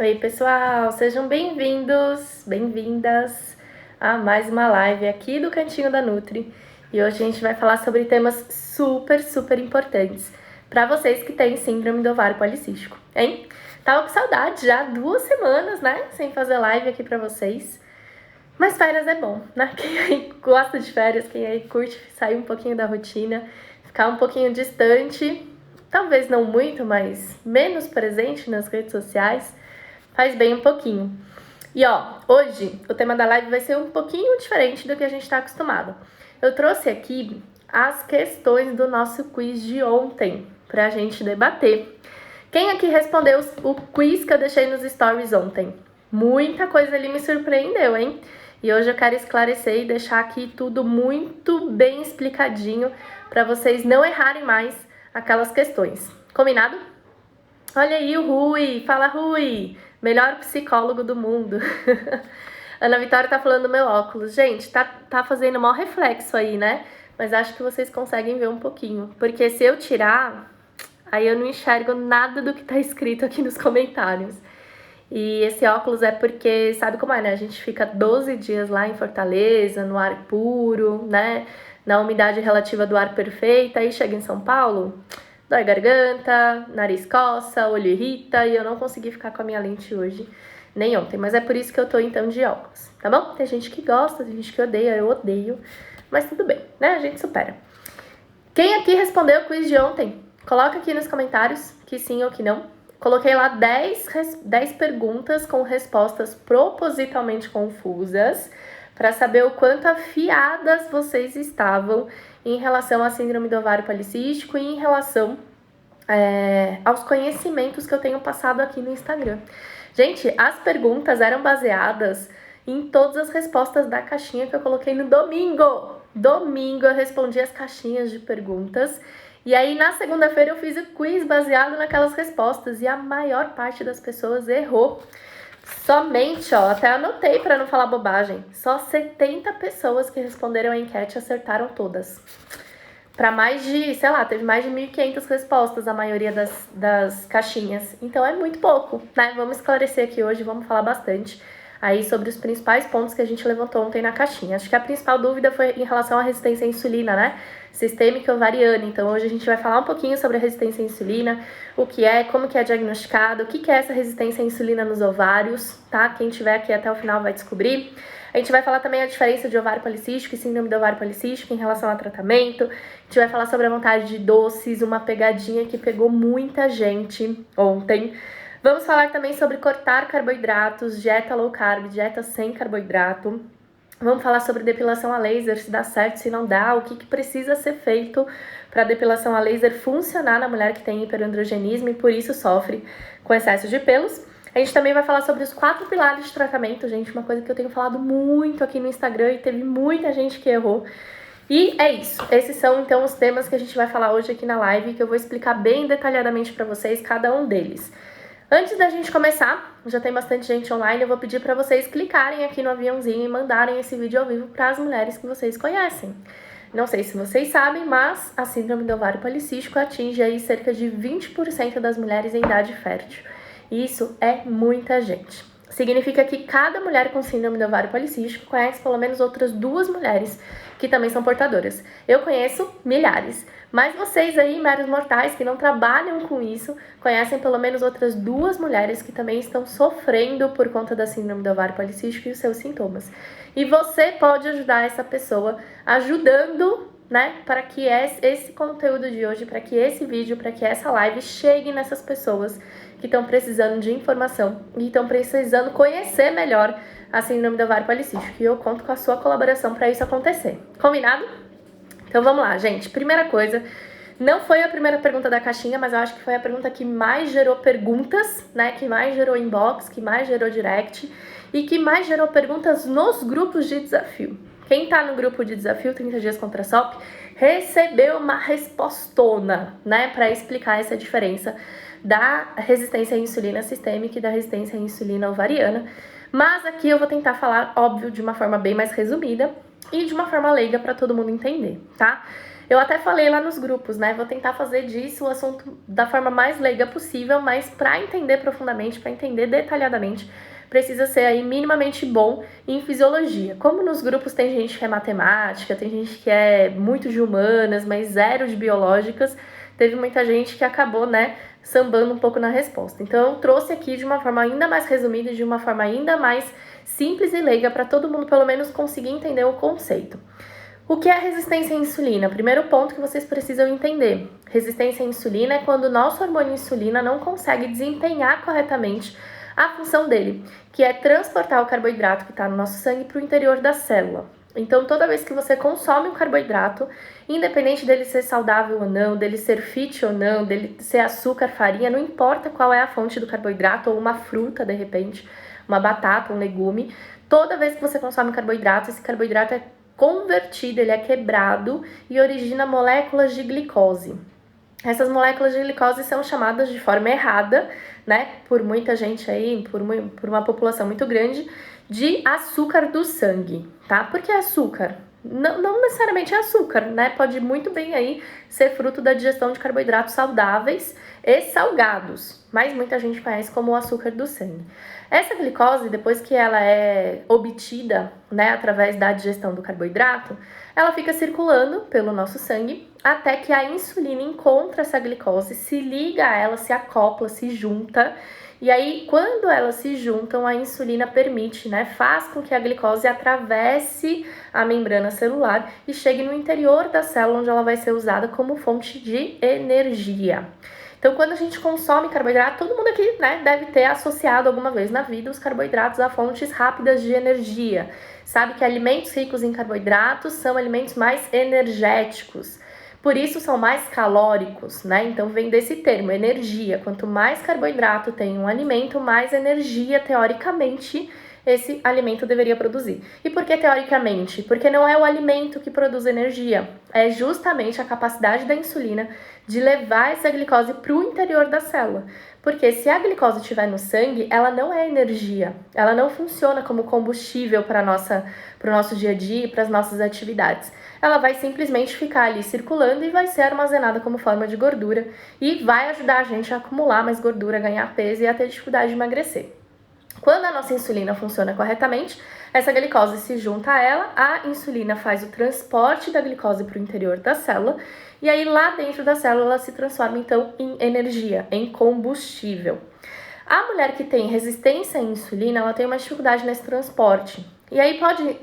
Oi, pessoal, sejam bem-vindos, bem-vindas a mais uma live aqui do Cantinho da Nutri. E hoje a gente vai falar sobre temas super importantes para vocês que têm síndrome do ovário policístico, hein? Tava com saudade já, 2 semanas, né, sem fazer live aqui para vocês. Mas férias é bom, né? Quem aí gosta de férias, quem aí curte sair um pouquinho da rotina, ficar um pouquinho distante, talvez não muito, mas menos presente nas redes sociais, faz bem um pouquinho. E hoje o tema da live vai ser um pouquinho diferente do que a gente está acostumado. Eu trouxe aqui as questões do nosso quiz de ontem pra gente debater. Quem aqui respondeu o quiz que eu deixei nos stories ontem? Muita coisa ali me surpreendeu, hein? E hoje eu quero esclarecer e deixar aqui tudo muito bem explicadinho para vocês não errarem mais aquelas questões. Combinado? Olha aí o Rui, fala Rui, melhor psicólogo do mundo. Ana Vitória tá falando do meu óculos. Gente, tá fazendo maior reflexo aí, né? Mas acho que vocês conseguem ver um pouquinho. Porque se eu tirar, aí eu não enxergo nada do que tá escrito aqui nos comentários. E esse óculos é porque, sabe como é, né? A gente fica 12 dias lá em Fortaleza, no ar puro, né? Na umidade relativa do ar perfeita, aí chega em São Paulo, dói garganta, nariz coça, olho irrita, e eu não consegui ficar com a minha lente hoje, nem ontem. Mas é por isso que eu tô então de óculos, tá bom? Tem gente que gosta, tem gente que odeia, eu odeio, mas tudo bem, né? A gente supera. Quem aqui respondeu o quiz de ontem? Coloca aqui nos comentários que sim ou que não. Coloquei lá 10 perguntas com respostas propositalmente confusas para saber o quanto afiadas vocês estavam em relação à síndrome do ovário policístico e em relação aos conhecimentos que eu tenho passado aqui no Instagram. Gente, as perguntas eram baseadas em todas as respostas da caixinha que eu coloquei no domingo. Domingo eu respondi as caixinhas de perguntas. E aí, na segunda-feira, eu fiz o quiz baseado naquelas respostas e a maior parte das pessoas errou. Somente, até anotei para não falar bobagem, só 70 pessoas que responderam a enquete acertaram todas. Para mais de, sei lá, teve mais de 1.500 respostas a maioria das caixinhas. Então é muito pouco, né? Vamos esclarecer aqui hoje, vamos falar bastante aí sobre os principais pontos que a gente levantou ontem na caixinha. Acho que a principal dúvida foi em relação à resistência à insulina, né? Sistêmica ovariana. Então hoje a gente vai falar um pouquinho sobre a resistência à insulina, o que é, como que é diagnosticado, o que é essa resistência à insulina nos ovários, tá? Quem tiver aqui até o final vai descobrir. A gente vai falar também a diferença de ovário policístico e síndrome do ovário policístico em relação ao tratamento. A gente vai falar sobre a vontade de doces, uma pegadinha que pegou muita gente ontem. Vamos falar também sobre cortar carboidratos, dieta low carb, dieta sem carboidrato. Vamos falar sobre depilação a laser, se dá certo, se não dá, o que precisa ser feito para a depilação a laser funcionar na mulher que tem hiperandrogenismo e por isso sofre com excesso de pelos. A gente também vai falar sobre os 4 pilares de tratamento, gente, uma coisa que eu tenho falado muito aqui no Instagram e teve muita gente que errou. E é isso, esses são então os temas que a gente vai falar hoje aqui na live, que eu vou explicar bem detalhadamente para vocês cada um deles. Antes da gente começar, já tem bastante gente online, eu vou pedir para vocês clicarem aqui no aviãozinho e mandarem esse vídeo ao vivo para as mulheres que vocês conhecem. Não sei se vocês sabem, mas a síndrome do ovário policístico atinge aí cerca de 20% das mulheres em idade fértil. E isso é muita gente. Significa que cada mulher com síndrome do ovário policístico conhece pelo menos outras 2 mulheres que também são portadoras. Eu conheço milhares, mas vocês aí, meros mortais, que não trabalham com isso, conhecem pelo menos outras 2 mulheres que também estão sofrendo por conta da síndrome do ovário policístico e os seus sintomas. E você pode ajudar essa pessoa ajudando, né, para que esse conteúdo de hoje, para que esse vídeo, para que essa live chegue nessas pessoas que estão precisando de informação e estão precisando conhecer melhor a síndrome do ovário policístico. E eu conto com a sua colaboração para isso acontecer. Combinado? Então vamos lá, gente. Primeira coisa, não foi a primeira pergunta da caixinha, mas eu acho que foi a pergunta que mais gerou perguntas, né? Que mais gerou inbox, que mais gerou direct e que mais gerou perguntas nos grupos de desafio. Quem tá no grupo de desafio 30 dias contra a SOP recebeu uma respostona, né? Para explicar essa diferença da resistência à insulina sistêmica e da resistência à insulina ovariana. Mas aqui eu vou tentar falar, óbvio, de uma forma bem mais resumida e de uma forma leiga para todo mundo entender, tá? Eu até falei lá nos grupos, né? Vou tentar fazer disso o assunto da forma mais leiga possível, mas para entender profundamente, para entender detalhadamente, precisa ser aí minimamente bom em fisiologia. Como nos grupos tem gente que é matemática, tem gente que é muito de humanas, mas zero de biológicas, teve muita gente que acabou, né, sambando um pouco na resposta. Então eu trouxe aqui de uma forma ainda mais resumida, de uma forma ainda mais simples e leiga, para todo mundo pelo menos conseguir entender o conceito. O que é resistência à insulina? Primeiro ponto que vocês precisam entender. Resistência à insulina é quando o nosso hormônio insulina não consegue desempenhar corretamente a função dele, que é transportar o carboidrato que está no nosso sangue para o interior da célula. Então, toda vez que você consome um carboidrato, independente dele ser saudável ou não, dele ser fit ou não, dele ser açúcar, farinha, não importa qual é a fonte do carboidrato, ou uma fruta, de repente, uma batata, um legume, toda vez que você consome carboidrato, esse carboidrato é convertido, ele é quebrado e origina moléculas de glicose. Essas moléculas de glicose são chamadas de forma errada, né, por muita gente aí, por uma população muito grande, de açúcar do sangue, tá? Por que açúcar? Não necessariamente é açúcar, né? Pode muito bem aí ser fruto da digestão de carboidratos saudáveis e salgados, mas muita gente conhece como o açúcar do sangue. Essa glicose, depois que ela é obtida, né, através da digestão do carboidrato, ela fica circulando pelo nosso sangue até que a insulina encontra essa glicose, se liga a ela, se acopla, se junta. E aí, quando elas se juntam, a insulina permite, né, faz com que a glicose atravesse a membrana celular e chegue no interior da célula, onde ela vai ser usada como fonte de energia. Então, quando a gente consome carboidrato, todo mundo aqui, né, deve ter associado alguma vez na vida os carboidratos a fontes rápidas de energia. Sabe que alimentos ricos em carboidratos são alimentos mais energéticos. Por isso são mais calóricos, né? Então vem desse termo, energia. Quanto mais carboidrato tem um alimento, mais energia, teoricamente, esse alimento deveria produzir. E por que teoricamente? Porque não é o alimento que produz energia, é justamente a capacidade da insulina de levar essa glicose para o interior da célula. Porque se a glicose estiver no sangue, ela não é energia, ela não funciona como combustível para o nosso dia a dia e para as nossas atividades. Ela vai simplesmente ficar ali circulando e vai ser armazenada como forma de gordura e vai ajudar a gente a acumular mais gordura, ganhar peso e a ter dificuldade de emagrecer. Quando a nossa insulina funciona corretamente, essa glicose se junta a ela, a insulina faz o transporte da glicose para o interior da célula e aí lá dentro da célula ela se transforma então em energia, em combustível. A mulher que tem resistência à insulina, ela tem uma dificuldade nesse transporte. E aí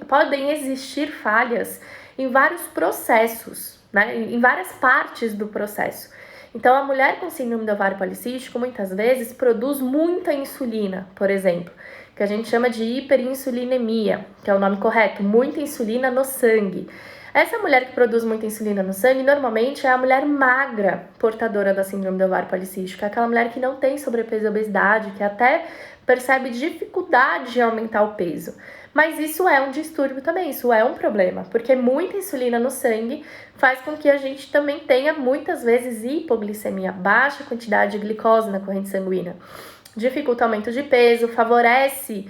podem existir falhas em vários processos, né? Em várias partes do processo. Então, a mulher com síndrome do ovário policístico, muitas vezes, produz muita insulina, por exemplo, que a gente chama de hiperinsulinemia, que é o nome correto, muita insulina no sangue. Essa mulher que produz muita insulina no sangue, normalmente é a mulher magra, portadora da síndrome do ovário policístico, é aquela mulher que não tem sobrepeso e obesidade, que até percebe dificuldade de aumentar o peso. Mas isso é um distúrbio também, isso é um problema, porque muita insulina no sangue faz com que a gente também tenha muitas vezes hipoglicemia, baixa quantidade de glicose na corrente sanguínea. Dificulta o aumento de peso, favorece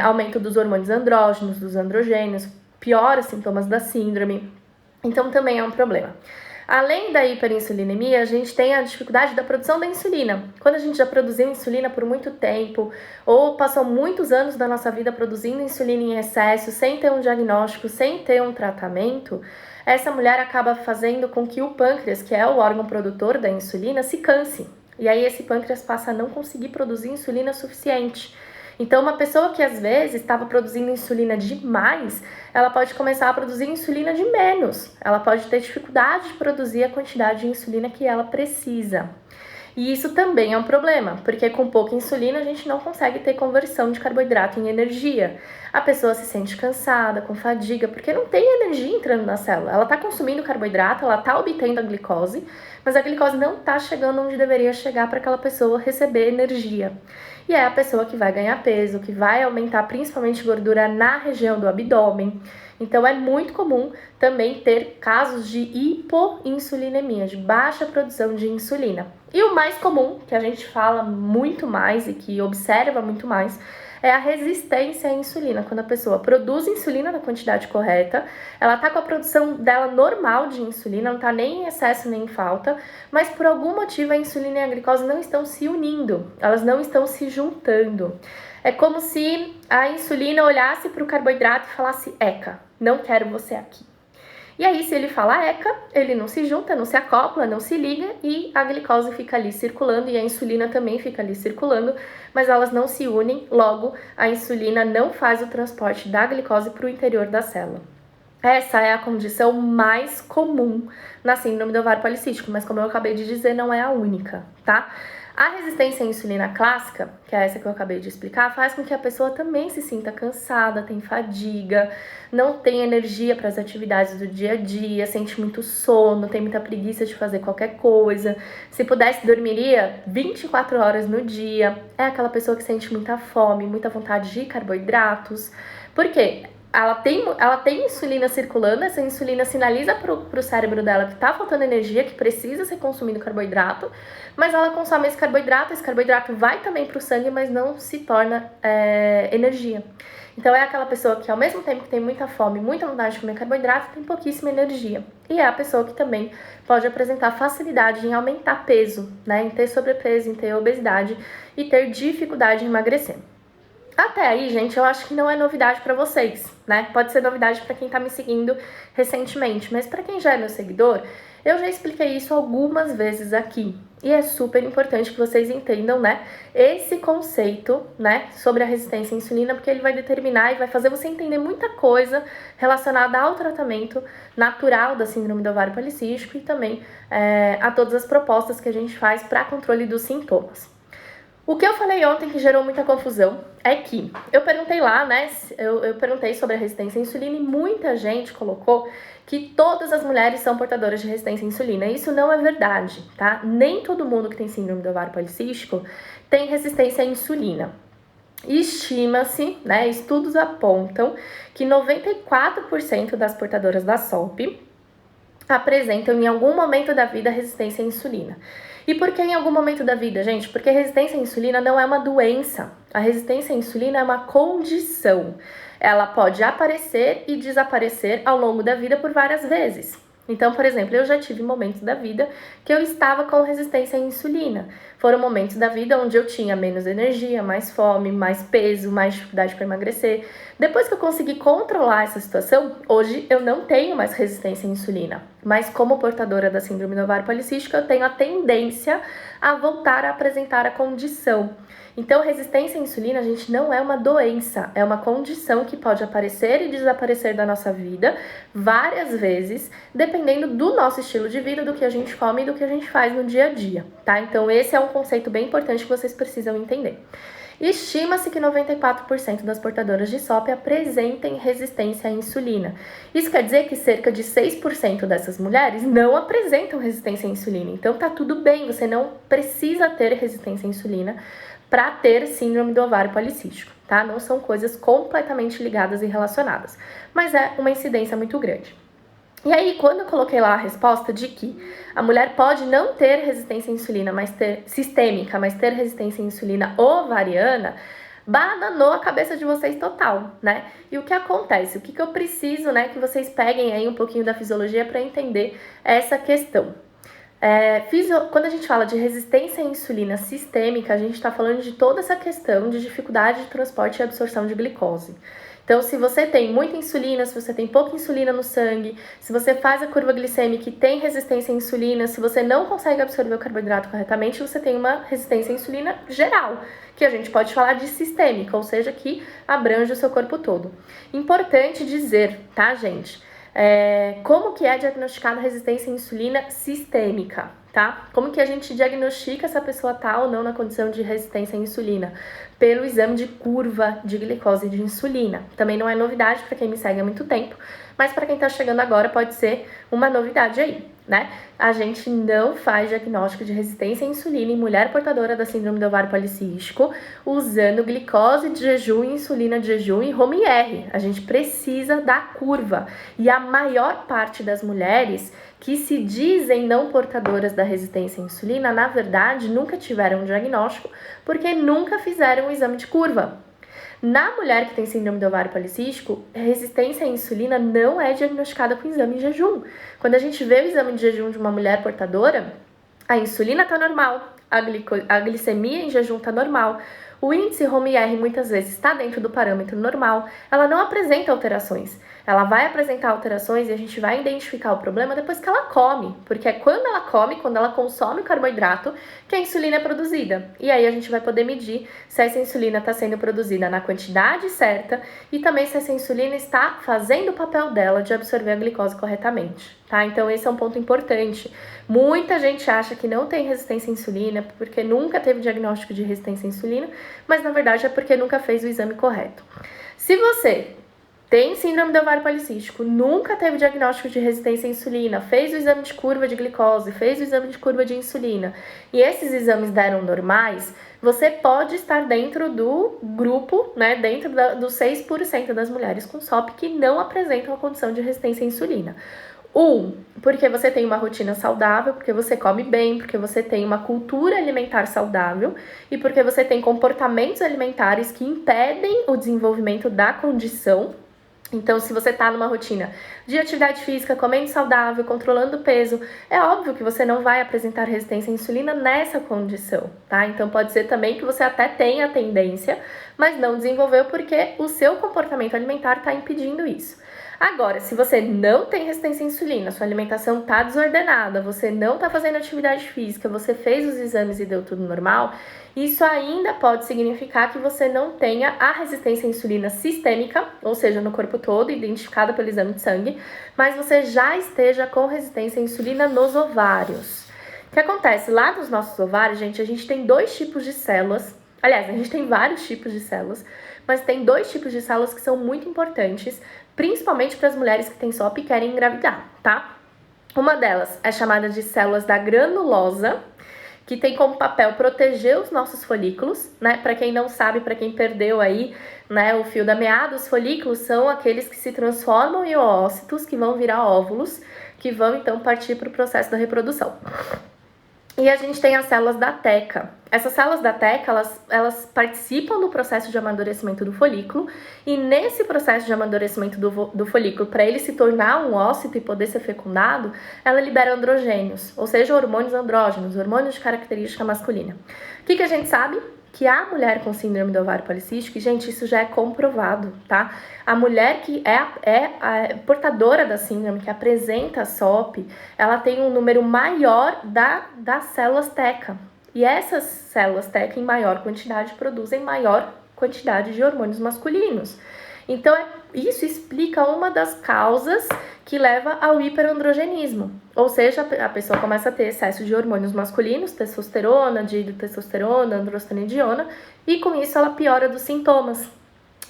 aumento dos hormônios andrógenos, dos androgênios, piora os sintomas da síndrome, então também é um problema. Além da hiperinsulinemia, a gente tem a dificuldade da produção da insulina. Quando a gente já produziu insulina por muito tempo, ou passou muitos anos da nossa vida produzindo insulina em excesso, sem ter um diagnóstico, sem ter um tratamento, essa mulher acaba fazendo com que o pâncreas, que é o órgão produtor da insulina, se canse. E aí esse pâncreas passa a não conseguir produzir insulina suficiente. Então, uma pessoa que às vezes estava produzindo insulina demais, ela pode começar a produzir insulina de menos. Ela pode ter dificuldade de produzir a quantidade de insulina que ela precisa. E isso também é um problema, porque com pouca insulina a gente não consegue ter conversão de carboidrato em energia. A pessoa se sente cansada, com fadiga, porque não tem energia entrando na célula. Ela está consumindo carboidrato, ela está obtendo a glicose, mas a glicose não está chegando onde deveria chegar para aquela pessoa receber energia. E é a pessoa que vai ganhar peso, que vai aumentar principalmente gordura na região do abdômen. Então é muito comum também ter casos de hipoinsulinemia, de baixa produção de insulina. E o mais comum, que a gente fala muito mais e que observa muito mais, é a resistência à insulina. Quando a pessoa produz insulina na quantidade correta, ela tá com a produção dela normal de insulina, não tá nem em excesso nem em falta, mas por algum motivo a insulina e a glicose não estão se unindo, elas não estão se juntando. É como se a insulina olhasse para o carboidrato e falasse: Eca, não quero você aqui. E aí, se ele fala ECA, ele não se junta, não se acopla, não se liga e a glicose fica ali circulando e a insulina também fica ali circulando, mas elas não se unem, logo a insulina não faz o transporte da glicose para o interior da célula. Essa é a condição mais comum na síndrome do ovário policístico, mas como eu acabei de dizer, não é a única, tá? A resistência à insulina clássica, que é essa que eu acabei de explicar, faz com que a pessoa também se sinta cansada, tem fadiga, não tem energia para as atividades do dia a dia, sente muito sono, tem muita preguiça de fazer qualquer coisa. Se pudesse, dormiria 24 horas no dia. É aquela pessoa que sente muita fome, muita vontade de carboidratos. Por quê? Ela tem insulina circulando, essa insulina sinaliza pro cérebro dela que tá faltando energia, que precisa ser consumido carboidrato, mas ela consome esse carboidrato vai também pro sangue, mas não se torna energia. Então é aquela pessoa que ao mesmo tempo que tem muita fome, muita vontade de comer carboidrato, tem pouquíssima energia. E é a pessoa que também pode apresentar facilidade em aumentar peso, né, em ter sobrepeso, em ter obesidade e ter dificuldade em emagrecer. Até aí, gente, eu acho que não é novidade para vocês, né? Pode ser novidade para quem tá me seguindo recentemente, mas para quem já é meu seguidor, eu já expliquei isso algumas vezes aqui. E é super importante que vocês entendam, né, esse conceito, né, sobre a resistência à insulina, porque ele vai determinar e vai fazer você entender muita coisa relacionada ao tratamento natural da síndrome do ovário policístico e também a todas as propostas que a gente faz para controle dos sintomas. O que eu falei ontem que gerou muita confusão é que eu perguntei lá, né, eu perguntei sobre a resistência à insulina e muita gente colocou que todas as mulheres são portadoras de resistência à insulina. Isso não é verdade, tá? Nem todo mundo que tem síndrome do ovário policístico tem resistência à insulina. Estima-se, né, estudos apontam que 94% das portadoras da SOLP apresentam em algum momento da vida resistência à insulina. E por que em algum momento da vida, gente? Porque resistência à insulina não é uma doença. A resistência à insulina é uma condição. Ela pode aparecer e desaparecer ao longo da vida por várias vezes. Então, por exemplo, eu já tive momentos da vida que eu estava com resistência à insulina. Foram momentos da vida onde eu tinha menos energia, mais fome, mais peso, mais dificuldade para emagrecer. Depois que eu consegui controlar essa situação, hoje eu não tenho mais resistência à insulina. Mas como portadora da síndrome do ovário policístico, eu tenho a tendência a voltar a apresentar a condição. Então, resistência à insulina, gente, não é uma doença, é uma condição que pode aparecer e desaparecer da nossa vida várias vezes, dependendo do nosso estilo de vida, do que a gente come e do que a gente faz no dia a dia, tá? Então, esse é um conceito bem importante que vocês precisam entender. Estima-se que 94% das portadoras de SOP apresentem resistência à insulina. Isso quer dizer que cerca de 6% dessas mulheres não apresentam resistência à insulina. Então, tá tudo bem, você não precisa ter resistência à insulina para ter síndrome do ovário policístico, tá? Não são coisas completamente ligadas e relacionadas, mas é uma incidência muito grande. E aí, quando eu coloquei lá a resposta de que a mulher pode não ter resistência à insulina, mas ter sistêmica, mas ter resistência à insulina ovariana, bananou a cabeça de vocês total, né? E o que acontece? O que eu preciso, né, que vocês peguem aí um pouquinho da fisiologia para entender essa questão. Quando a gente fala de resistência à insulina sistêmica, a gente está falando de toda essa questão de dificuldade de transporte e absorção de glicose. Então, se você tem muita insulina, se você tem pouca insulina no sangue, se você faz a curva glicêmica e tem resistência à insulina, se você não consegue absorver o carboidrato corretamente, você tem uma resistência à insulina geral, que a gente pode falar de sistêmica, ou seja, que abrange o seu corpo todo. Importante dizer, tá, gente? Como que é diagnosticada a resistência à insulina sistêmica, tá? Como que a gente diagnostica se a pessoa tá ou não na condição de resistência à insulina? Pelo exame de curva de glicose de insulina. Também não é novidade para quem me segue há muito tempo, mas para quem está chegando agora pode ser uma novidade aí, né? A gente não faz diagnóstico de resistência à insulina em mulher portadora da síndrome do ovário policístico usando glicose de jejum, insulina de jejum e home R. A gente precisa da curva. E a maior parte das mulheres que se dizem não portadoras da resistência à insulina, na verdade, nunca tiveram um diagnóstico porque nunca fizeram um exame de curva. Na mulher que tem síndrome do ovário policístico, resistência à insulina não é diagnosticada com exame em jejum. Quando a gente vê o exame de jejum de uma mulher portadora, a insulina está normal, a glicemia em jejum está normal, o índice HOME-R muitas vezes está dentro do parâmetro normal, ela não apresenta alterações. Ela vai apresentar alterações e a gente vai identificar o problema depois que ela come, porque é quando ela come, quando ela consome carboidrato, que a insulina é produzida. E aí a gente vai poder medir se essa insulina está sendo produzida na quantidade certa e também se essa insulina está fazendo o papel dela de absorver a glicose corretamente, tá? Então esse é um ponto importante. Muita gente acha que não tem resistência à insulina porque nunca teve diagnóstico de resistência à insulina, mas na verdade é porque nunca fez o exame correto. Se você tem síndrome do ovário policístico, nunca teve diagnóstico de resistência à insulina, fez o exame de curva de glicose, fez o exame de curva de insulina e esses exames deram normais, você pode estar dentro do grupo, né, dentro dos 6% das mulheres com SOP que não apresentam a condição de resistência à insulina. Porque você tem uma rotina saudável, porque você come bem, porque você tem uma cultura alimentar saudável e porque você tem comportamentos alimentares que impedem o desenvolvimento da condição. Então, se você tá numa rotina de atividade física, comendo saudável, controlando o peso, é óbvio que você não vai apresentar resistência à insulina nessa condição, tá? Então, pode ser também que você até tenha a tendência, mas não desenvolveu porque o seu comportamento alimentar está impedindo isso. Agora, se você não tem resistência à insulina, sua alimentação está desordenada, você não está fazendo atividade física, você fez os exames e deu tudo normal, isso ainda pode significar que você não tenha a resistência à insulina sistêmica, ou seja, no corpo todo, identificada pelo exame de sangue, mas você já esteja com resistência à insulina nos ovários. O que acontece? Lá nos nossos ovários, gente, a gente tem dois tipos de células. Aliás, a gente tem vários tipos de células, mas tem dois tipos de células que são muito importantes, principalmente para as mulheres que têm SOP e querem engravidar, tá? Uma delas é chamada de células da granulosa, que tem como papel proteger os nossos folículos, né? Para quem não sabe, para quem perdeu aí, né, o fio da meada, os folículos são aqueles que se transformam em oócitos, que vão virar óvulos, que vão então partir para o processo da reprodução. E a gente tem as células da teca. Essas células da teca, elas participam do processo de amadurecimento do folículo e nesse processo de amadurecimento do folículo, para ele se tornar um ócito e poder ser fecundado, ela libera androgênios, ou seja, hormônios andrógenos, hormônios de característica masculina. O que a gente sabe? Que a mulher com síndrome do ovário policístico, e, gente, isso já é comprovado, tá? A mulher que é portadora da síndrome, que apresenta a SOP, ela tem um número maior das células teca. E essas células teca, em maior quantidade, produzem maior quantidade de hormônios masculinos. Então, isso explica uma das causas que leva ao hiperandrogenismo. Ou seja, a pessoa começa a ter excesso de hormônios masculinos, testosterona, dihidrotestosterona, androstenediona, e com isso ela piora dos sintomas.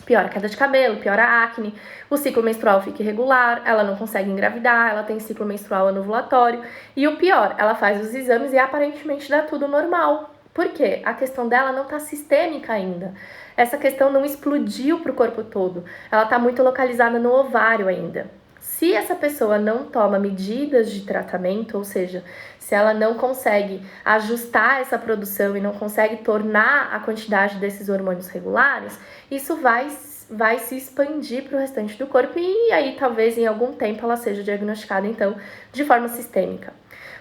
Piora a queda de cabelo, piora a acne, o ciclo menstrual fica irregular, ela não consegue engravidar, ela tem ciclo menstrual anovulatório. E o pior, ela faz os exames e aparentemente dá tudo normal. Por quê? A questão dela não está sistêmica ainda. Essa questão não explodiu para o corpo todo. Ela está muito localizada no ovário ainda. Se essa pessoa não toma medidas de tratamento, ou seja, se ela não consegue ajustar essa produção e não consegue tornar a quantidade desses hormônios regulares, isso vai se expandir para o restante do corpo e aí talvez em algum tempo ela seja diagnosticada então de forma sistêmica.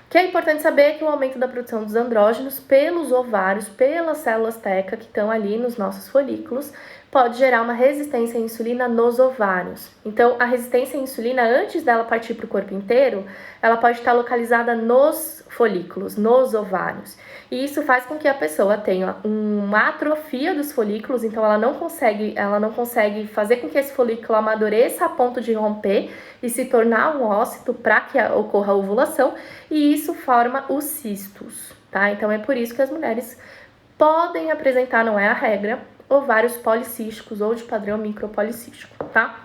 O que é importante saber é que o aumento da produção dos andrógenos pelos ovários, pelas células teca que estão ali nos nossos folículos, pode gerar uma resistência à insulina nos ovários. Então, a resistência à insulina, antes dela partir para o corpo inteiro, ela pode estar localizada nos folículos, nos ovários. E isso faz com que a pessoa tenha uma atrofia dos folículos, então ela não consegue fazer com que esse folículo amadureça a ponto de romper e se tornar um ócito para que ocorra a ovulação, e isso forma os cistos, tá? Então é por isso que as mulheres podem apresentar, não é a regra, ovários policísticos ou de padrão micropolicístico, tá?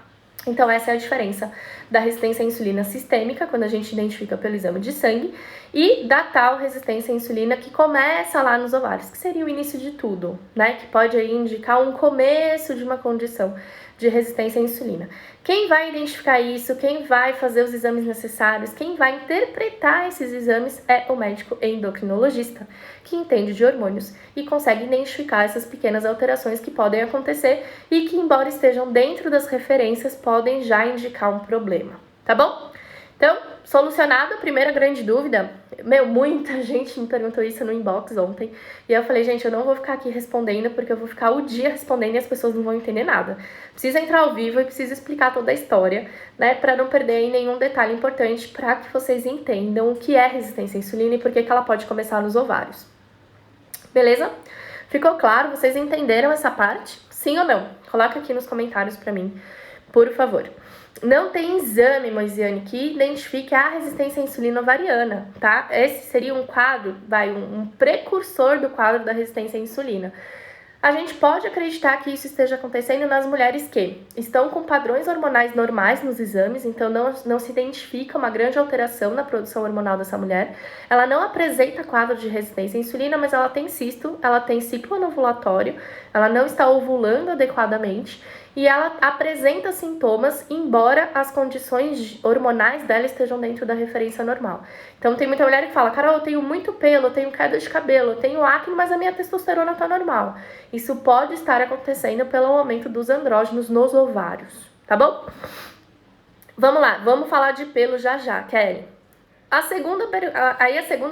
Então essa é a diferença da resistência à insulina sistêmica, quando a gente identifica pelo exame de sangue, e da tal resistência à insulina que começa lá nos ovários, que seria o início de tudo, né? Que pode aí indicar um começo de uma condição de resistência à insulina. Quem vai identificar isso, quem vai fazer os exames necessários, quem vai interpretar esses exames é o médico endocrinologista, que entende de hormônios e consegue identificar essas pequenas alterações que podem acontecer e que, embora estejam dentro das referências, podem já indicar um problema, tá bom? Então, solucionada a primeira grande dúvida, muita gente me perguntou isso no inbox ontem, e eu falei, gente, eu não vou ficar aqui respondendo, porque eu vou ficar o dia respondendo e as pessoas não vão entender nada. Precisa entrar ao vivo e precisa explicar toda a história, né, para não perder nenhum detalhe importante, para que vocês entendam o que é resistência à insulina e por que ela pode começar nos ovários. Beleza? Ficou claro? Vocês entenderam essa parte? Sim ou não? Coloca aqui nos comentários para mim, por favor. Não tem exame, Moisiane, que identifique a resistência à insulina ovariana, tá? Esse seria um quadro, um precursor do quadro da resistência à insulina. A gente pode acreditar que isso esteja acontecendo nas mulheres que estão com padrões hormonais normais nos exames, então não se identifica uma grande alteração na produção hormonal dessa mulher. Ela não apresenta quadro de resistência à insulina, mas ela tem cisto, ela tem ciclo anovulatório, ela não está ovulando adequadamente e ela apresenta sintomas, embora as condições hormonais dela estejam dentro da referência normal. Então tem muita mulher que fala, Carol, eu tenho muito pelo, eu tenho queda de cabelo, eu tenho acne, mas a minha testosterona está normal. Isso pode estar acontecendo pelo aumento dos andrógenos nos ovários, tá bom? Vamos lá, vamos falar de pelo já, Kelly. A segunda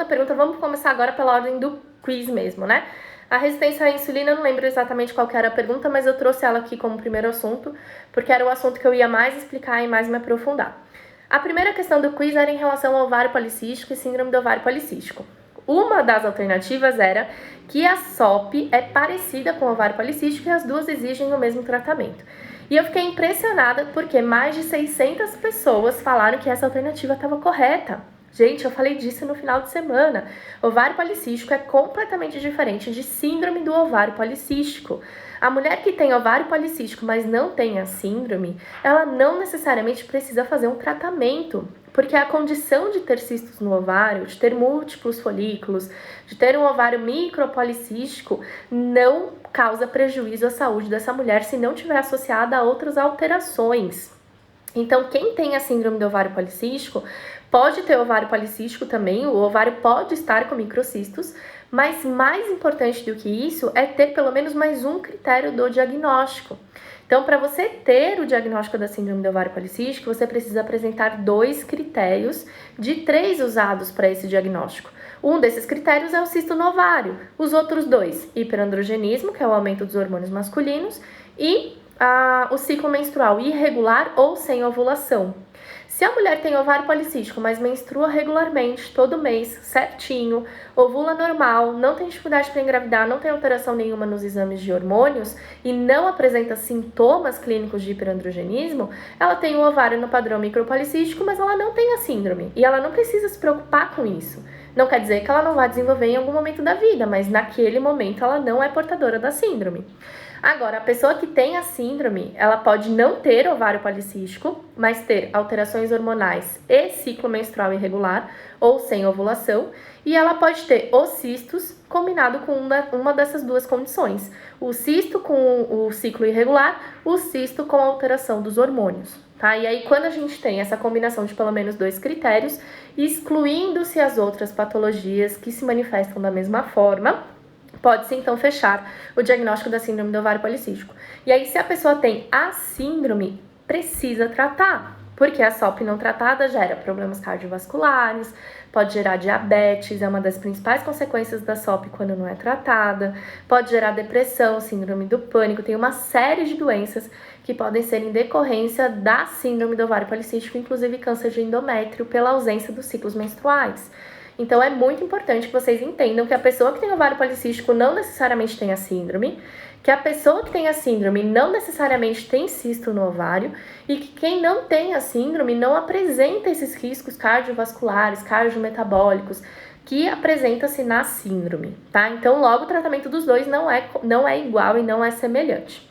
pergunta, vamos começar agora pela ordem do quiz mesmo, né? A resistência à insulina, eu não lembro exatamente qual que era a pergunta, mas eu trouxe ela aqui como primeiro assunto, porque era o assunto que eu ia mais explicar e mais me aprofundar. A primeira questão do quiz era em relação ao ovário policístico e síndrome do ovário policístico. Uma das alternativas era que a SOP é parecida com o ovário policístico e as duas exigem o mesmo tratamento. E eu fiquei impressionada porque mais de 600 pessoas falaram que essa alternativa estava correta. Gente, eu falei disso no final de semana. Ovário policístico é completamente diferente de síndrome do ovário policístico. A mulher que tem ovário policístico, mas não tem a síndrome, ela não necessariamente precisa fazer um tratamento, porque a condição de ter cistos no ovário, de ter múltiplos folículos, de ter um ovário micropolicístico, não causa prejuízo à saúde dessa mulher se não tiver associada a outras alterações. Então, quem tem a síndrome do ovário policístico pode ter ovário policístico também, o ovário pode estar com microcistos, mas mais importante do que isso é ter pelo menos mais um critério do diagnóstico. Então, para você ter o diagnóstico da síndrome do ovário policístico, você precisa apresentar 2 critérios de 3 usados para esse diagnóstico. Um desses critérios é o cisto no ovário, os outros 2, hiperandrogenismo, que é o aumento dos hormônios masculinos, e o ciclo menstrual irregular ou sem ovulação. Se a mulher tem ovário policístico, mas menstrua regularmente, todo mês, certinho, ovula normal, não tem dificuldade para engravidar, não tem alteração nenhuma nos exames de hormônios e não apresenta sintomas clínicos de hiperandrogenismo, ela tem o ovário no padrão micropolicístico, mas ela não tem a síndrome e ela não precisa se preocupar com isso. Não quer dizer que ela não vai desenvolver em algum momento da vida, mas naquele momento ela não é portadora da síndrome. Agora, a pessoa que tem a síndrome, ela pode não ter ovário policístico, mas ter alterações hormonais e ciclo menstrual irregular ou sem ovulação, e ela pode ter os cistos combinado com uma dessas duas condições. O cisto com o ciclo irregular, o cisto com a alteração dos hormônios. Tá? E aí, quando a gente tem essa combinação de pelo menos 2 critérios, excluindo-se as outras patologias que se manifestam da mesma forma, pode-se então fechar o diagnóstico da síndrome do ovário policístico. E aí, se a pessoa tem a síndrome, precisa tratar, porque a SOP não tratada gera problemas cardiovasculares, pode gerar diabetes, é uma das principais consequências da SOP quando não é tratada, pode gerar depressão, síndrome do pânico, tem uma série de doenças que podem ser em decorrência da síndrome do ovário policístico, inclusive câncer de endométrio, pela ausência dos ciclos menstruais. Então, é muito importante que vocês entendam que a pessoa que tem ovário policístico não necessariamente tem a síndrome, que a pessoa que tem a síndrome não necessariamente tem cisto no ovário e que quem não tem a síndrome não apresenta esses riscos cardiovasculares, cardiometabólicos, que apresenta-se na síndrome, tá? Então, logo, o tratamento dos dois não é igual e não é semelhante.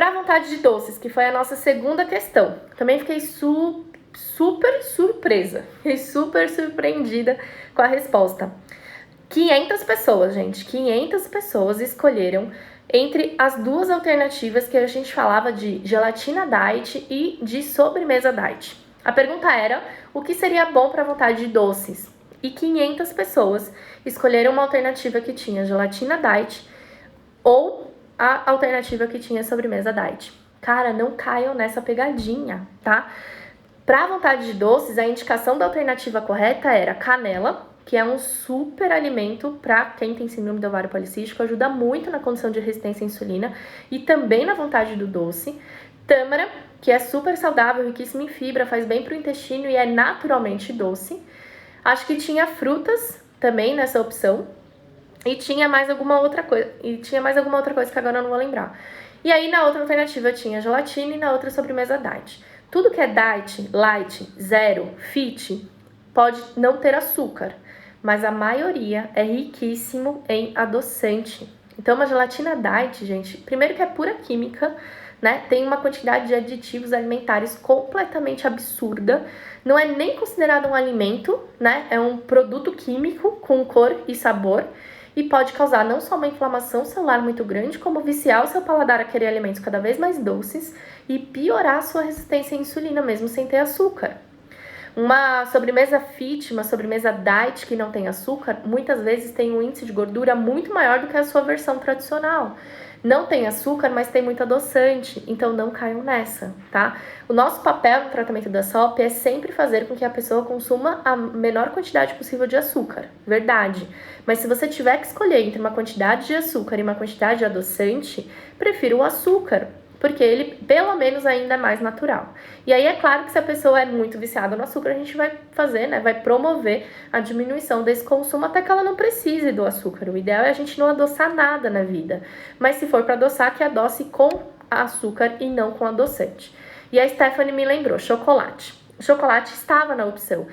Para vontade de doces, que foi a nossa segunda questão, também fiquei super surpresa, fiquei super surpreendida com a resposta. 500 pessoas, gente, 500 pessoas escolheram entre as duas alternativas que a gente falava de gelatina diet e de sobremesa diet. A pergunta era, o que seria bom para vontade de doces? E 500 pessoas escolheram uma alternativa que tinha gelatina diet ou a alternativa que tinha sobremesa diet. Cara, não caiam nessa pegadinha, tá? Para vontade de doces, a indicação da alternativa correta era canela, que é um super alimento para quem tem síndrome do ovário policístico, ajuda muito na condição de resistência à insulina e também na vontade do doce. Tâmara, que é super saudável, riquíssimo em fibra, faz bem para o intestino e é naturalmente doce. Acho que tinha frutas também nessa opção. E tinha mais alguma outra coisa. Que agora eu não vou lembrar. E aí na outra alternativa tinha gelatina e na outra sobremesa diet. Tudo que é diet, light, zero, fit, pode não ter açúcar, mas a maioria é riquíssimo em adoçante. Então uma gelatina diet, gente, primeiro que é pura química, né? Tem uma quantidade de aditivos alimentares completamente absurda. Não é nem considerado um alimento, né? É um produto químico com cor e sabor. E pode causar não só uma inflamação celular muito grande, como viciar o seu paladar a querer alimentos cada vez mais doces e piorar a sua resistência à insulina, mesmo sem ter açúcar. Uma sobremesa fit, uma sobremesa diet que não tem açúcar, muitas vezes tem um índice de gordura muito maior do que a sua versão tradicional. Não tem açúcar, mas tem muito adoçante, então não caiam nessa, tá? O nosso papel no tratamento da SOP é sempre fazer com que a pessoa consuma a menor quantidade possível de açúcar, verdade. Mas se você tiver que escolher entre uma quantidade de açúcar e uma quantidade de adoçante, prefiro o açúcar, porque ele, pelo menos, ainda é mais natural. E aí, é claro que se a pessoa é muito viciada no açúcar, a gente vai fazer, né? Vai promover a diminuição desse consumo até que ela não precise do açúcar. O ideal é a gente não adoçar nada na vida. Mas se for para adoçar, que adoce com açúcar e não com adoçante. E a Stephanie me lembrou, chocolate. O chocolate estava na opção.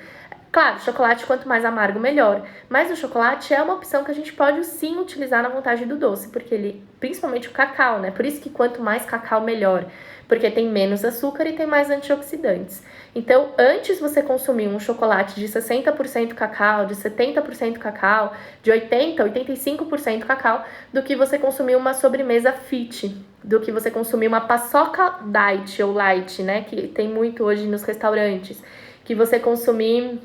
Claro, chocolate quanto mais amargo, melhor. Mas o chocolate é uma opção que a gente pode sim utilizar na vontade do doce, porque ele, principalmente o cacau, né? Por isso que quanto mais cacau, melhor. Porque tem menos açúcar e tem mais antioxidantes. Então, antes você consumir um chocolate de 60% cacau, de 70% cacau, de 80%, 85% cacau, do que você consumir uma sobremesa fit, do que você consumir uma paçoca diet ou light, né? Que tem muito hoje nos restaurantes. Que você consumir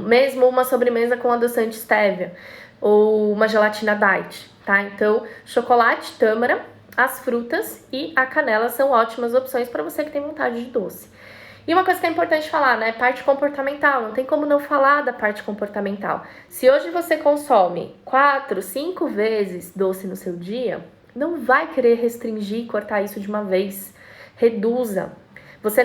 mesmo uma sobremesa com adoçante stevia ou uma gelatina diet, tá? Então, chocolate, tâmara, as frutas e a canela são ótimas opções para você que tem vontade de doce. E uma coisa que é importante falar, né? Parte comportamental, não tem como não falar da parte comportamental. Se hoje você consome 4, 5 vezes doce no seu dia, não vai querer restringir e cortar isso de uma vez. Reduza. Você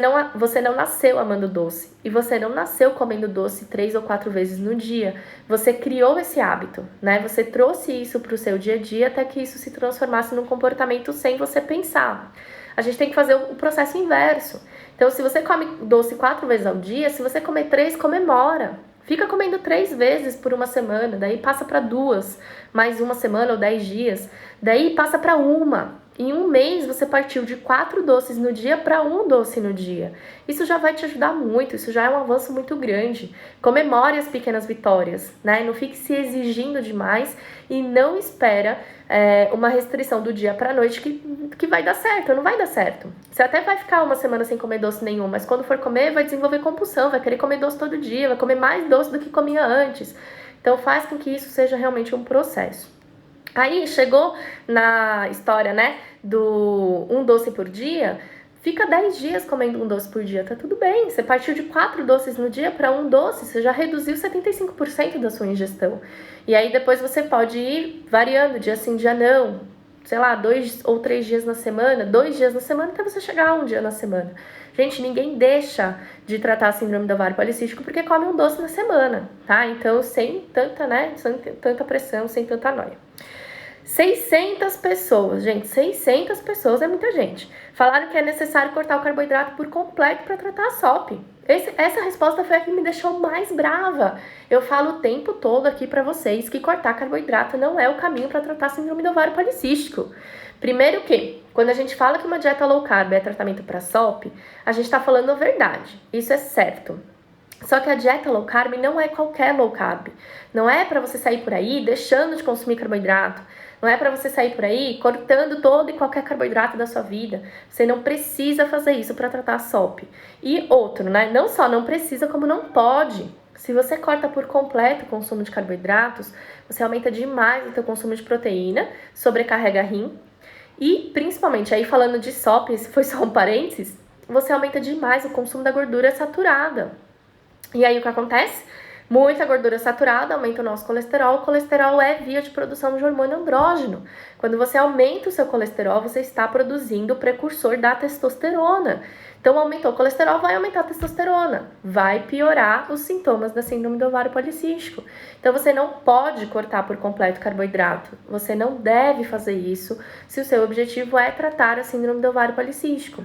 não nasceu amando doce e você não nasceu comendo doce 3 ou 4 vezes no dia. Você criou esse hábito, né? Você trouxe isso para o seu dia a dia até que isso se transformasse num comportamento sem você pensar. A gente tem que fazer o processo inverso. Então, se você come doce 4 vezes ao dia, se você comer 3, comemora. Fica comendo 3 vezes por uma semana, daí passa para 2, mais uma semana ou 10 dias, daí passa para 1. Em um mês, você partiu de 4 doces no dia para 1 doce no dia. Isso já vai te ajudar muito, isso já é um avanço muito grande. Comemore as pequenas vitórias, né? Não fique se exigindo demais e não espera uma restrição do dia para a noite que vai dar certo, não vai dar certo. Você até vai ficar uma semana sem comer doce nenhum, mas quando for comer, vai desenvolver compulsão, vai querer comer doce todo dia, vai comer mais doce do que comia antes. Então, faz com que isso seja realmente um processo. Aí, chegou na história, né, do 1 doce por dia, fica 10 dias comendo 1 doce por dia, tá tudo bem. Você partiu de 4 doces no dia para 1 doce, você já reduziu 75% da sua ingestão. E aí, depois você pode ir variando, dia sim, dia não, sei lá, 2 ou 3 dias na semana, 2 dias na semana, até você chegar a 1 dia na semana. Gente, ninguém deixa de tratar a síndrome do ovário policístico porque come 1 doce na semana, tá? Então, sem tanta, né, sem tanta pressão, sem tanta noia. 600 pessoas, gente, 600 pessoas é muita gente. Falaram que é necessário cortar o carboidrato por completo para tratar a SOP. Essa resposta foi a que me deixou mais brava. Eu falo o tempo todo aqui pra vocês que cortar carboidrato não é o caminho para tratar síndrome do ovário policístico. Primeiro que, quando a gente fala que uma dieta low carb é tratamento para SOP, a gente tá falando a verdade. Isso é certo. Só que a dieta low carb não é qualquer low carb. Não é para você sair por aí deixando de consumir carboidrato. Não é para você sair por aí cortando todo e qualquer carboidrato da sua vida. Você não precisa fazer isso para tratar a SOP. E outro, né? Não só não precisa, como não pode. Se você corta por completo o consumo de carboidratos, você aumenta demais o seu consumo de proteína, sobrecarrega rim. E, principalmente, aí falando de SOP, esse foi só um parênteses, você aumenta demais o consumo da gordura saturada. E aí o que acontece? Muita gordura saturada aumenta o nosso colesterol. O colesterol é via de produção de hormônio andrógeno. Quando você aumenta o seu colesterol, você está produzindo o precursor da testosterona. Então, aumentou o colesterol, vai aumentar a testosterona. Vai piorar os sintomas da síndrome do ovário policístico. Então, você não pode cortar por completo carboidrato. Você não deve fazer isso se o seu objetivo é tratar a síndrome do ovário policístico.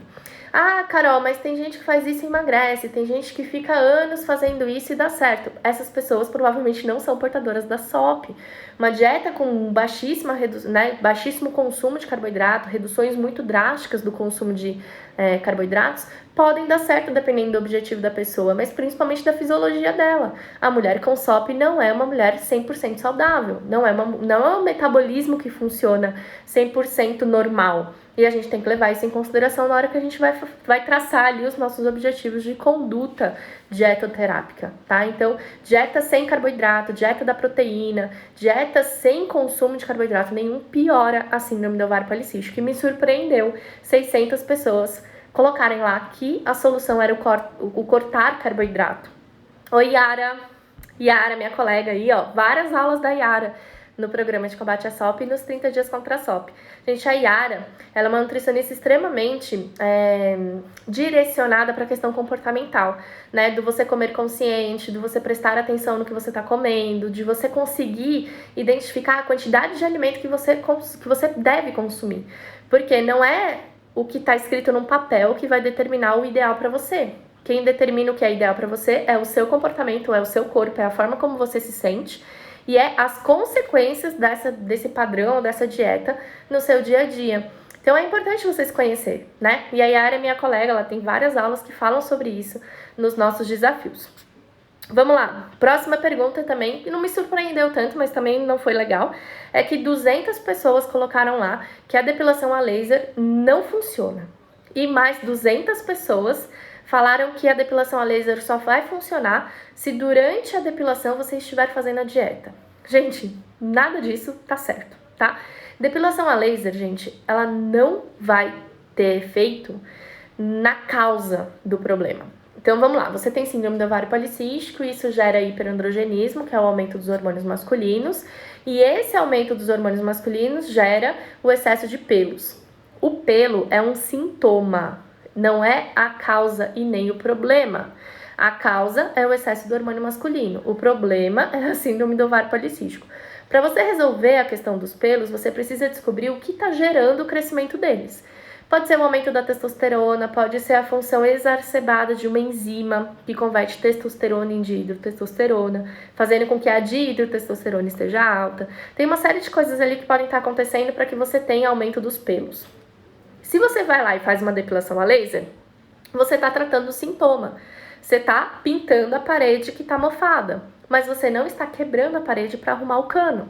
Ah, Carol, mas tem gente que faz isso e emagrece, tem gente que fica anos fazendo isso e dá certo. Essas pessoas provavelmente não são portadoras da SOP. Uma dieta com baixíssimo consumo de carboidrato, reduções muito drásticas do consumo de carboidratos, podem dar certo dependendo do objetivo da pessoa, mas principalmente da fisiologia dela. A mulher com SOP não é uma mulher 100% saudável, não é um metabolismo que funciona 100% normal. E a gente tem que levar isso em consideração na hora que a gente vai traçar ali os nossos objetivos de conduta dietoterápica, tá? Então, dieta sem carboidrato, dieta da proteína, dieta sem consumo de carboidrato nenhum piora a síndrome do ovário policístico. Que me surpreendeu 600 pessoas colocarem lá que a solução era o cortar carboidrato. Oi, Yara! Yara, minha colega aí, ó, várias aulas da Yara no programa de combate à SOP e nos 30 dias contra a SOP. Gente, a Yara, ela é uma nutricionista extremamente direcionada para a questão comportamental, né? Do você comer consciente, do você prestar atenção no que você está comendo, de você conseguir identificar a quantidade de alimento que você deve consumir. Porque não é o que está escrito num papel que vai determinar o ideal para você. Quem determina o que é ideal para você é o seu comportamento, é o seu corpo, é a forma como você se sente. E é as consequências desse padrão, dessa dieta no seu dia a dia. Então é importante você se conhecer, né? E a Yara é minha colega, ela tem várias aulas que falam sobre isso nos nossos desafios. Vamos lá, próxima pergunta também, que não me surpreendeu tanto, mas também não foi legal, é que 200 pessoas colocaram lá que a depilação a laser não funciona. E mais 200 pessoas falaram que a depilação a laser só vai funcionar se durante a depilação você estiver fazendo a dieta. Gente, nada disso tá certo, tá? Depilação a laser, gente, ela não vai ter efeito na causa do problema. Então vamos lá, você tem síndrome do ovário policístico, isso gera hiperandrogenismo, que é o aumento dos hormônios masculinos, e esse aumento dos hormônios masculinos gera o excesso de pelos. O pelo é um sintoma, não é a causa e nem o problema. A causa é o excesso do hormônio masculino, o problema é a síndrome do ovário policístico. Para você resolver a questão dos pelos, você precisa descobrir o que está gerando o crescimento deles. Pode ser o aumento da testosterona, pode ser a função exacerbada de uma enzima que converte testosterona em dihidrotestosterona, fazendo com que a dihidrotestosterona esteja alta. Tem uma série de coisas ali que podem estar acontecendo para que você tenha aumento dos pelos. Se você vai lá e faz uma depilação a laser, você está tratando o sintoma. Você está pintando a parede que está mofada, mas você não está quebrando a parede para arrumar o cano.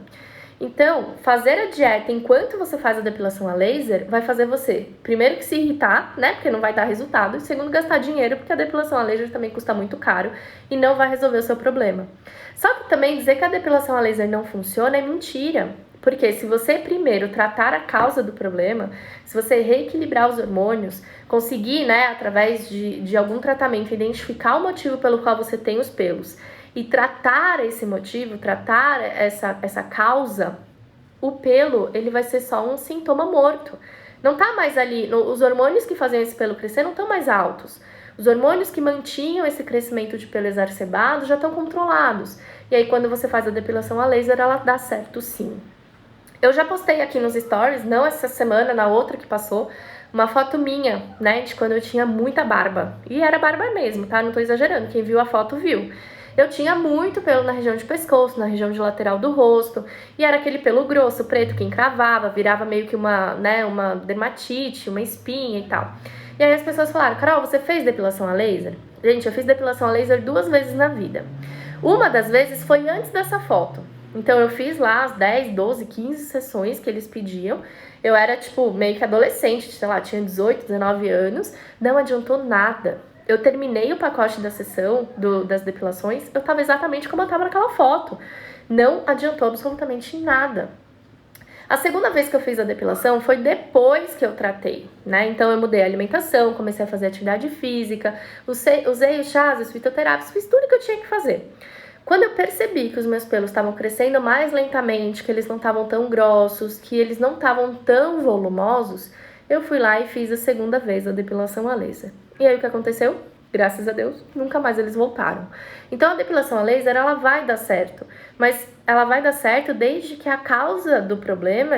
Então, fazer a dieta enquanto você faz a depilação a laser vai fazer você, primeiro, que se irritar, né, porque não vai dar resultado, e segundo, gastar dinheiro, porque a depilação a laser também custa muito caro e não vai resolver o seu problema. Só que também dizer que a depilação a laser não funciona é mentira, porque se você primeiro tratar a causa do problema, se você reequilibrar os hormônios, conseguir, né, através de algum tratamento, identificar o motivo pelo qual você tem os pelos, e tratar esse motivo, tratar essa causa, o pelo, ele vai ser só um sintoma morto. Não tá mais ali, os hormônios que fazem esse pelo crescer não estão mais altos. Os hormônios que mantinham esse crescimento de pelo exacerbado já estão controlados. E aí quando você faz a depilação a laser, ela dá certo sim. Eu já postei aqui nos stories, não essa semana, na outra que passou, uma foto minha, né, de quando eu tinha muita barba. E era barba mesmo, tá? Não tô exagerando, quem viu a foto viu. Eu tinha muito pelo na região de pescoço, na região de lateral do rosto, e era aquele pelo grosso, preto, que encravava, virava meio que uma, né, uma dermatite, uma espinha e tal. E aí as pessoas falaram, Carol, você fez depilação a laser? Gente, eu fiz depilação a laser 2 vezes na vida. Uma das vezes foi antes dessa foto. Então eu fiz lá as 10, 12, 15 sessões que eles pediam. Eu era, tipo, meio que adolescente, sei lá, tinha 18, 19 anos. Não adiantou nada. Eu terminei o pacote da sessão, das depilações, eu tava exatamente como eu tava naquela foto. Não adiantou absolutamente nada. A segunda vez que eu fiz a depilação foi depois que eu tratei, né? Então eu mudei a alimentação, comecei a fazer atividade física, usei os chás, os fitoterápicos, fiz tudo que eu tinha que fazer. Quando eu percebi que os meus pelos estavam crescendo mais lentamente, que eles não estavam tão grossos, que eles não estavam tão volumosos, eu fui lá e fiz a segunda vez a depilação a laser. E aí o que aconteceu? Graças a Deus, nunca mais eles voltaram. Então a depilação a laser, ela vai dar certo, mas ela vai dar certo desde que a causa do problema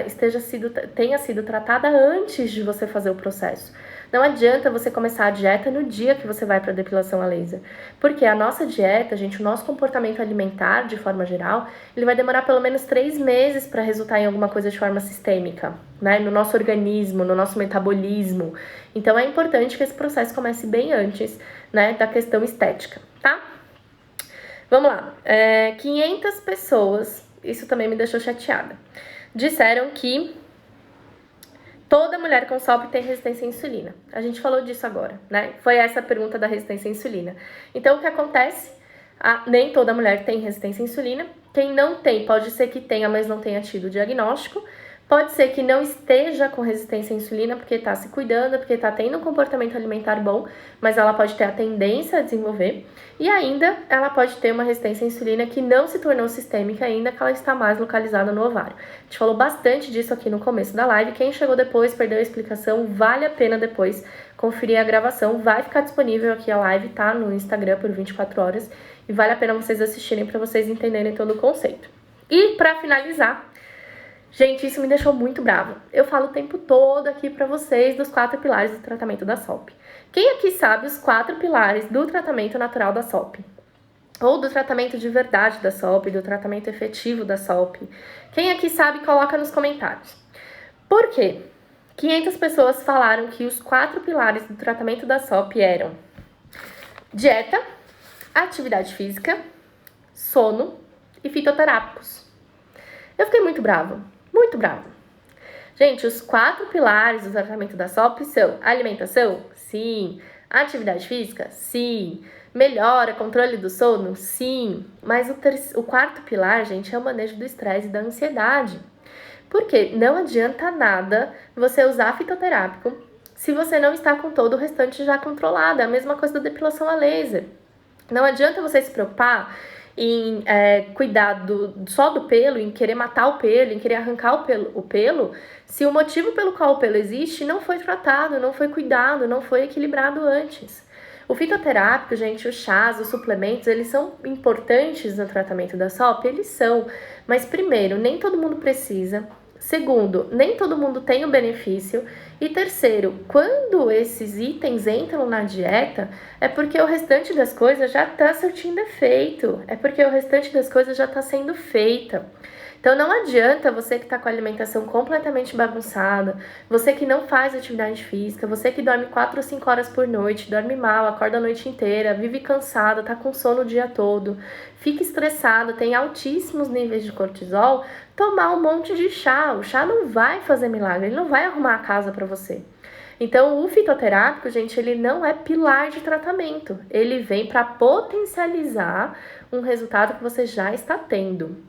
tenha sido tratada antes de você fazer o processo. Não adianta você começar a dieta no dia que você vai para a depilação a laser, porque a nossa dieta, gente, o nosso comportamento alimentar, de forma geral, ele vai demorar pelo menos 3 meses para resultar em alguma coisa de forma sistêmica, né? No nosso organismo, no nosso metabolismo. Então é importante que esse processo comece bem antes, né, da questão estética, tá? Vamos lá. 500 pessoas, isso também me deixou chateada, disseram que toda mulher com SOP tem resistência à insulina. A gente falou disso agora, né? Foi essa a pergunta da resistência à insulina. Então, o que acontece? Nem toda mulher tem resistência à insulina. Quem não tem, pode ser que tenha, mas não tenha tido o diagnóstico. Pode ser que não esteja com resistência à insulina porque está se cuidando, porque está tendo um comportamento alimentar bom, mas ela pode ter a tendência a desenvolver. E ainda, ela pode ter uma resistência à insulina que não se tornou sistêmica ainda, que ela está mais localizada no ovário. A gente falou bastante disso aqui no começo da live. Quem chegou depois, perdeu a explicação, vale a pena depois conferir a gravação. Vai ficar disponível aqui a live, tá? No Instagram por 24 horas. E vale a pena vocês assistirem para vocês entenderem todo o conceito. E para finalizar, gente, isso me deixou muito brava. Eu falo o tempo todo aqui pra vocês dos 4 pilares do tratamento da SOP. Quem aqui sabe os 4 pilares do tratamento natural da SOP? Ou do tratamento de verdade da SOP, do tratamento efetivo da SOP? Quem aqui sabe, coloca nos comentários. Por quê? 500 pessoas falaram que os 4 pilares do tratamento da SOP eram dieta, atividade física, sono e fitoterápicos. Eu fiquei muito brava. Muito bravo. Gente, os 4 pilares do tratamento da SOP são alimentação? Sim. Atividade física? Sim. Melhora, controle do sono? Sim. Mas o quarto pilar, gente, é o manejo do estresse e da ansiedade. Porque não adianta nada você usar fitoterápico se você não está com todo o restante já controlado. É a mesma coisa da depilação a laser. Não adianta você se preocupar em cuidar só do pelo, em querer matar o pelo, em querer arrancar o pelo, se o motivo pelo qual o pelo existe não foi tratado, não foi cuidado, não foi equilibrado antes. O fitoterápico, gente, os chás, os suplementos, eles são importantes no tratamento da SOP? Eles são, mas primeiro, nem todo mundo precisa. Segundo, nem todo mundo tem o benefício. E terceiro, quando esses itens entram na dieta, é porque o restante das coisas já está surtindo efeito. É porque o restante das coisas já está sendo feita. Então não adianta você que está com a alimentação completamente bagunçada, você que não faz atividade física, você que dorme 4 ou 5 horas por noite, dorme mal, acorda a noite inteira, vive cansado, tá com sono o dia todo, fica estressado, tem altíssimos níveis de cortisol, tomar um monte de chá. O chá não vai fazer milagre, ele não vai arrumar a casa para você. Então, o fitoterápico, gente, ele não é pilar de tratamento. Ele vem para potencializar um resultado que você já está tendo.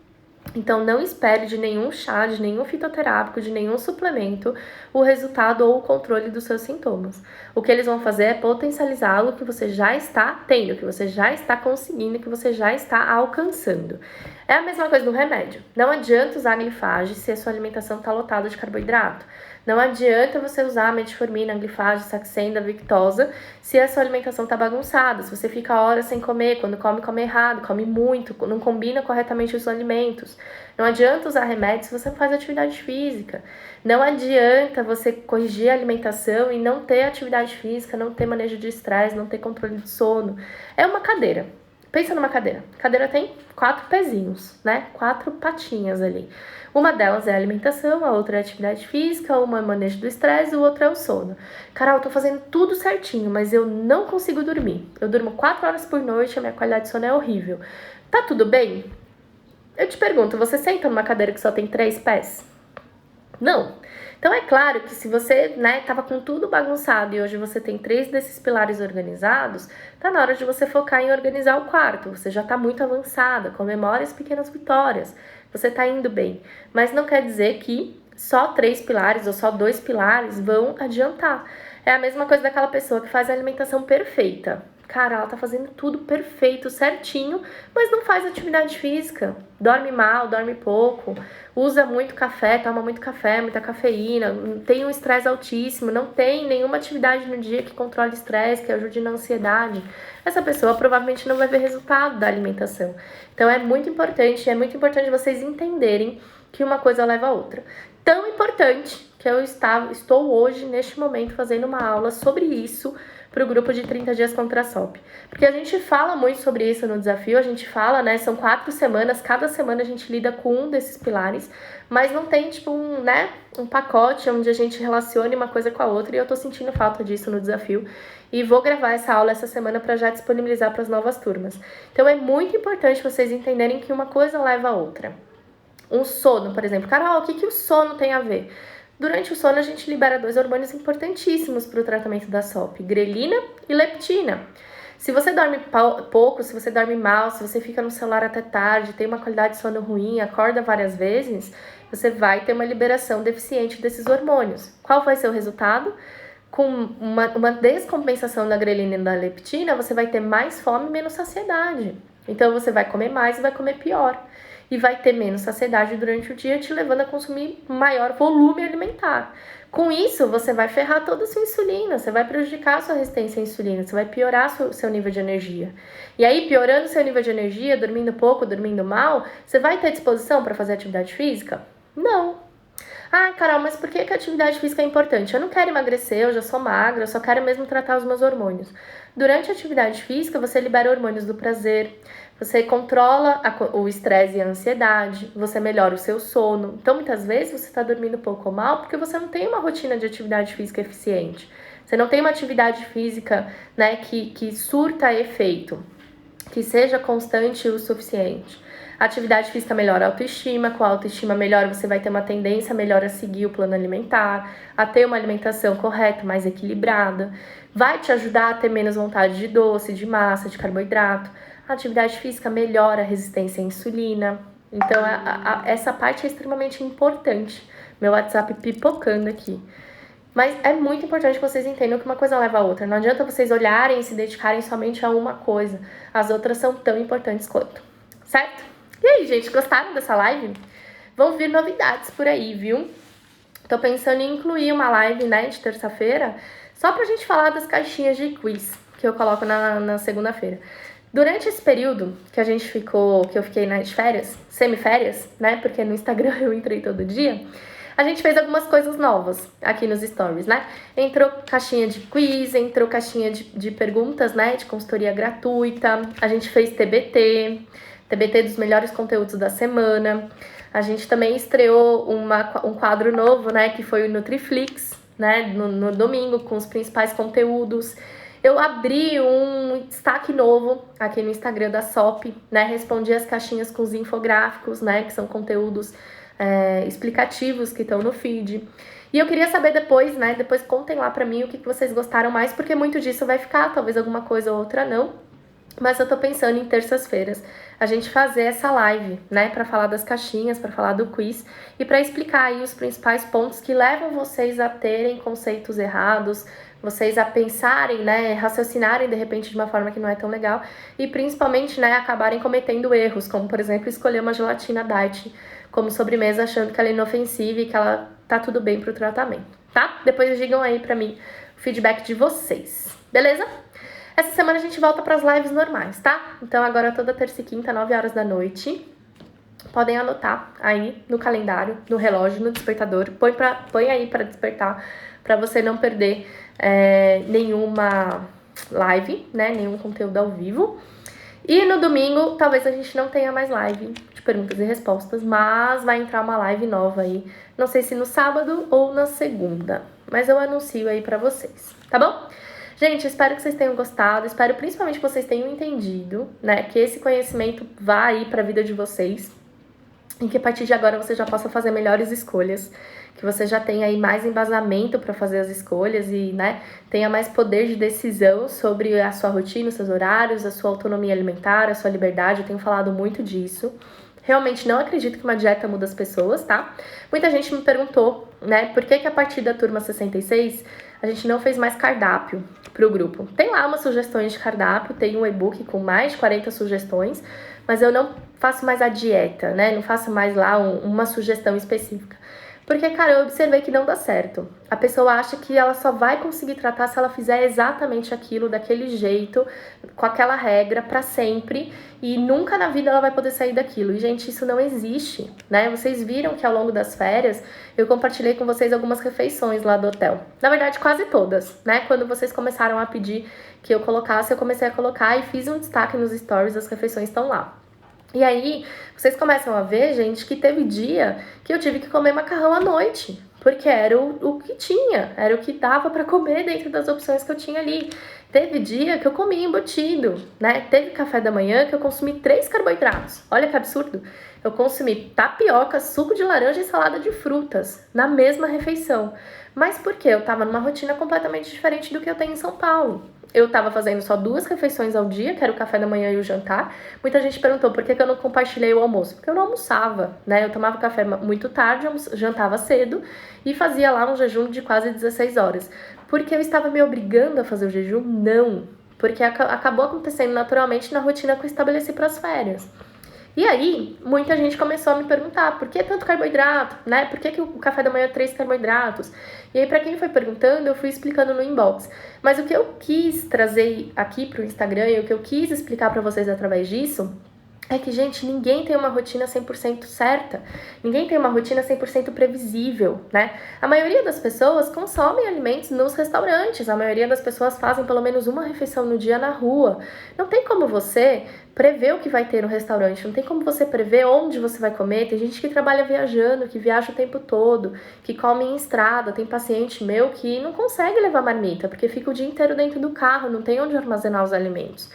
Então, não espere de nenhum chá, de nenhum fitoterápico, de nenhum suplemento, o resultado ou o controle dos seus sintomas. O que eles vão fazer é potencializar algo que você já está tendo, que você já está conseguindo, que você já está alcançando. É a mesma coisa do remédio. Não adianta usar glifage se a sua alimentação está lotada de carboidrato. Não adianta você usar metformina, glifage, saxenda, victosa se a sua alimentação está bagunçada, se você fica horas sem comer, quando come, come errado, come muito, não combina corretamente os alimentos. Não adianta usar remédios se você não faz atividade física. Não adianta você corrigir a alimentação e não ter atividade física, não ter manejo de estresse, não ter controle de sono. É uma cadeira. Pensa numa cadeira. A cadeira tem 4 pezinhos, né? 4 patinhas ali. Uma delas é a alimentação, a outra é a atividade física, uma é manejo do estresse, o outro é o sono. Carol, eu tô fazendo tudo certinho, mas eu não consigo dormir. Eu durmo 4 horas por noite, a minha qualidade de sono é horrível. Tá tudo bem? Eu te pergunto, você senta numa cadeira que só tem 3 pés? Não. Então é claro que se você, tava com tudo bagunçado e hoje você tem 3 desses pilares organizados, tá na hora de você focar em organizar o quarto. Você já tá muito avançada, comemore as pequenas vitórias. Você tá indo bem. Mas não quer dizer que só 3 pilares ou só 2 pilares vão adiantar. É a mesma coisa daquela pessoa que faz a alimentação perfeita. Cara, ela tá fazendo tudo perfeito, certinho, mas não faz atividade física. Dorme mal, dorme pouco, usa muito café, toma muito café, muita cafeína, tem um estresse altíssimo, não tem nenhuma atividade no dia que controle estresse, que ajude na ansiedade. Essa pessoa provavelmente não vai ver resultado da alimentação. Então é muito importante vocês entenderem que uma coisa leva a outra. Tão importante que eu estou hoje, neste momento, fazendo uma aula sobre isso para o grupo de 30 dias contra a SOP. Porque a gente fala muito sobre isso no desafio, a gente fala, são 4 semanas, cada semana a gente lida com um desses pilares, mas não tem, um pacote onde a gente relacione uma coisa com a outra, e eu tô sentindo falta disso no desafio. E vou gravar essa aula essa semana para já disponibilizar para as novas turmas. Então é muito importante vocês entenderem que uma coisa leva a outra. Um sono, por exemplo. Carol, o que o sono tem a ver? Durante o sono, a gente libera 2 hormônios importantíssimos para o tratamento da SOP, grelina e leptina. Se você dorme pouco, se você dorme mal, se você fica no celular até tarde, tem uma qualidade de sono ruim, acorda várias vezes, você vai ter uma liberação deficiente desses hormônios. Qual vai ser o resultado? Com uma descompensação da grelina e da leptina, você vai ter mais fome e menos saciedade. Então, você vai comer mais e vai comer pior. E vai ter menos saciedade durante o dia, te levando a consumir maior volume alimentar. Com isso, você vai ferrar toda a sua insulina, você vai prejudicar a sua resistência à insulina, você vai piorar o seu nível de energia. E aí, piorando o seu nível de energia, dormindo pouco, dormindo mal, você vai ter disposição para fazer atividade física? Não. Ah, Carol, mas por que a atividade física é importante? Eu não quero emagrecer, eu já sou magra, eu só quero mesmo tratar os meus hormônios. Durante a atividade física, você libera hormônios do prazer, você controla o estresse e a ansiedade, você melhora o seu sono. Então, muitas vezes, você está dormindo pouco ou mal porque você não tem uma rotina de atividade física eficiente. Você não tem uma atividade física, que surta efeito, que seja constante o suficiente. A atividade física melhora a autoestima, com a autoestima melhor você vai ter uma tendência melhor a seguir o plano alimentar, a ter uma alimentação correta, mais equilibrada, vai te ajudar a ter menos vontade de doce, de massa, de carboidrato. A atividade física melhora a resistência à insulina. Então, essa parte é extremamente importante. Meu WhatsApp pipocando aqui. Mas é muito importante que vocês entendam que uma coisa leva a outra. Não adianta vocês olharem e se dedicarem somente a uma coisa. As outras são tão importantes quanto. Certo? E aí, gente, gostaram dessa live? Vão vir novidades por aí, viu? Tô pensando em incluir uma live, de terça-feira, só pra gente falar das caixinhas de quiz que eu coloco na segunda-feira. Durante esse período que eu fiquei nas férias, semiférias, porque no Instagram eu entrei todo dia, a gente fez algumas coisas novas aqui nos stories, Entrou caixinha de quiz, entrou caixinha de perguntas, de consultoria gratuita, a gente fez TBT dos melhores conteúdos da semana. A gente também estreou um quadro novo, que foi o Nutriflix, no domingo, com os principais conteúdos. Eu abri um destaque novo aqui no Instagram da SOP, respondi as caixinhas com os infográficos, que são conteúdos explicativos que estão no feed. E eu queria saber depois, depois contem lá pra mim o que vocês gostaram mais, porque muito disso vai ficar, talvez alguma coisa ou outra não. Mas eu tô pensando em terças-feiras a gente fazer essa live, pra falar das caixinhas, pra falar do quiz e pra explicar aí os principais pontos que levam vocês a terem conceitos errados, vocês a pensarem, raciocinarem de repente de uma forma que não é tão legal e principalmente, acabarem cometendo erros, como por exemplo escolher uma gelatina diet como sobremesa achando que ela é inofensiva e que ela tá tudo bem pro tratamento, tá? Depois digam aí pra mim o feedback de vocês, beleza? Essa semana a gente volta para as lives normais, tá? Então agora toda terça e quinta, 9 horas da noite. podem anotar aí no calendário, no relógio, no despertador. Põe aí para despertar, para você não perder nenhuma live, né? Nenhum conteúdo ao vivo. E no domingo, talvez a gente não tenha mais live de perguntas e respostas, mas vai entrar uma live nova aí. Não sei se no sábado ou na segunda, mas eu anuncio aí pra vocês, tá bom? Gente, espero que vocês tenham gostado, espero principalmente que vocês tenham entendido, né, que esse conhecimento vá aí pra vida de vocês e que a partir de agora você já possa fazer melhores escolhas, que você já tenha aí mais embasamento para fazer as escolhas e, né, tenha mais poder de decisão sobre a sua rotina, os seus horários, a sua autonomia alimentar, a sua liberdade. Eu tenho falado muito disso. Realmente não acredito que uma dieta muda as pessoas, tá? Muita gente me perguntou, né, por que a partir da turma 66 a gente não fez mais cardápio pro grupo. Tem lá umas sugestões de cardápio, tem um e-book com mais de 40 sugestões, mas eu não faço mais a dieta, né? Não faço mais lá uma sugestão específica. Porque, cara, eu observei que não dá certo. A pessoa acha que ela só vai conseguir tratar se ela fizer exatamente aquilo, daquele jeito, com aquela regra pra sempre, e nunca na vida ela vai poder sair daquilo. E, gente, isso não existe, né? Vocês viram que ao longo das férias eu compartilhei com vocês algumas refeições lá do hotel. Na verdade, quase todas, né? Quando vocês começaram a pedir que eu colocasse, eu comecei a colocar e fiz um destaque nos stories, as refeições estão lá. E aí, vocês começam a ver, gente, que teve dia que eu tive que comer macarrão à noite, porque era o que tinha, era o que dava pra comer dentro das opções que eu tinha ali. Teve dia que eu comi embutido, né? Teve café da manhã que eu consumi 3 carboidratos. Olha que absurdo. Eu consumi tapioca, suco de laranja e salada de frutas na mesma refeição. Mas por quê? Eu tava numa rotina completamente diferente do que eu tenho em São Paulo. Eu tava fazendo só 2 refeições ao dia, que era o café da manhã e o jantar. Muita gente perguntou por que eu não compartilhei o almoço. Porque eu não almoçava, né? Eu tomava café muito tarde, jantava cedo e fazia lá um jejum de quase 16 horas. Porque eu estava me obrigando a fazer o jejum? Não. Porque acabou acontecendo naturalmente na rotina que eu estabeleci para as férias. E aí, muita gente começou a me perguntar, por que tanto carboidrato, né? Por que o café da manhã é 3 carboidratos? E aí, pra quem foi perguntando, eu fui explicando no inbox. Mas o que eu quis trazer aqui pro Instagram e o que eu quis explicar pra vocês através disso é que, gente, ninguém tem uma rotina 100% certa. Ninguém tem uma rotina 100% previsível, né? A maioria das pessoas consomem alimentos nos restaurantes. A maioria das pessoas fazem pelo menos uma refeição no dia na rua. Não tem como você prever o que vai ter no restaurante. Não tem como você prever onde você vai comer. Tem gente que trabalha viajando, que viaja o tempo todo, que come em estrada. Tem paciente meu que não consegue levar marmita, porque fica o dia inteiro dentro do carro, não tem onde armazenar os alimentos.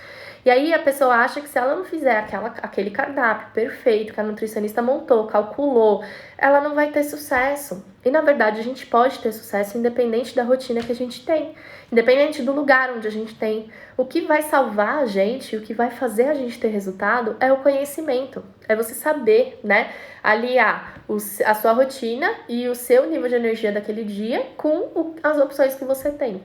E aí a pessoa acha que se ela não fizer aquele cardápio perfeito que a nutricionista montou, calculou, ela não vai ter sucesso. E na verdade a gente pode ter sucesso independente da rotina que a gente tem, independente do lugar onde a gente tem. O que vai salvar a gente, o que vai fazer a gente ter resultado é o conhecimento. É você saber, né, aliar a sua rotina e o seu nível de energia daquele dia com as opções que você tem.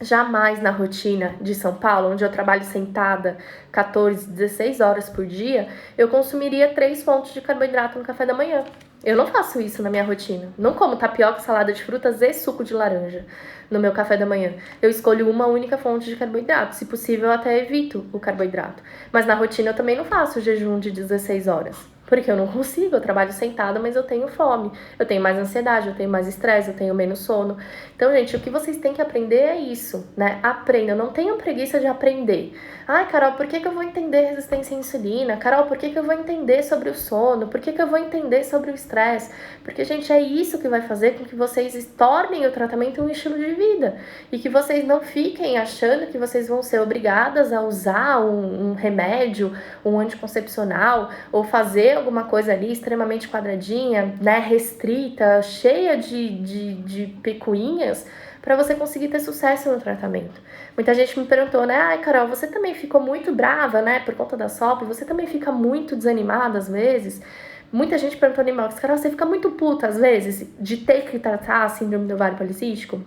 Jamais na rotina de São Paulo, onde eu trabalho sentada 14, 16 horas por dia, eu consumiria 3 fontes de carboidrato no café da manhã. Eu não faço isso na minha rotina. Não como tapioca, salada de frutas e suco de laranja no meu café da manhã. Eu escolho uma única fonte de carboidrato. Se possível, eu até evito o carboidrato. Mas na rotina eu também não faço jejum de 16 horas. Porque eu não consigo, eu trabalho sentada, mas eu tenho fome, eu tenho mais ansiedade, eu tenho mais estresse, eu tenho menos sono. Então, gente, o que vocês têm que aprender é isso, né? Aprendam, não tenham preguiça de aprender. Ai, Carol, por que eu vou entender resistência à insulina? Carol, por que eu vou entender sobre o sono? Por que eu vou entender sobre o estresse? Porque, gente, é isso que vai fazer com que vocês tornem o tratamento um estilo de vida. E que vocês não fiquem achando que vocês vão ser obrigadas a usar um remédio, um anticoncepcional, ou fazer alguma coisa ali extremamente quadradinha, né, restrita, cheia de picuinhas, para você conseguir ter sucesso no tratamento. Muita gente me perguntou, né, ai Carol, você também ficou muito brava, né, por conta da SOP, você também fica muito desanimada às vezes? Muita gente perguntou no inbox, Carol, você fica muito puta às vezes de ter que tratar a síndrome do ovário policístico?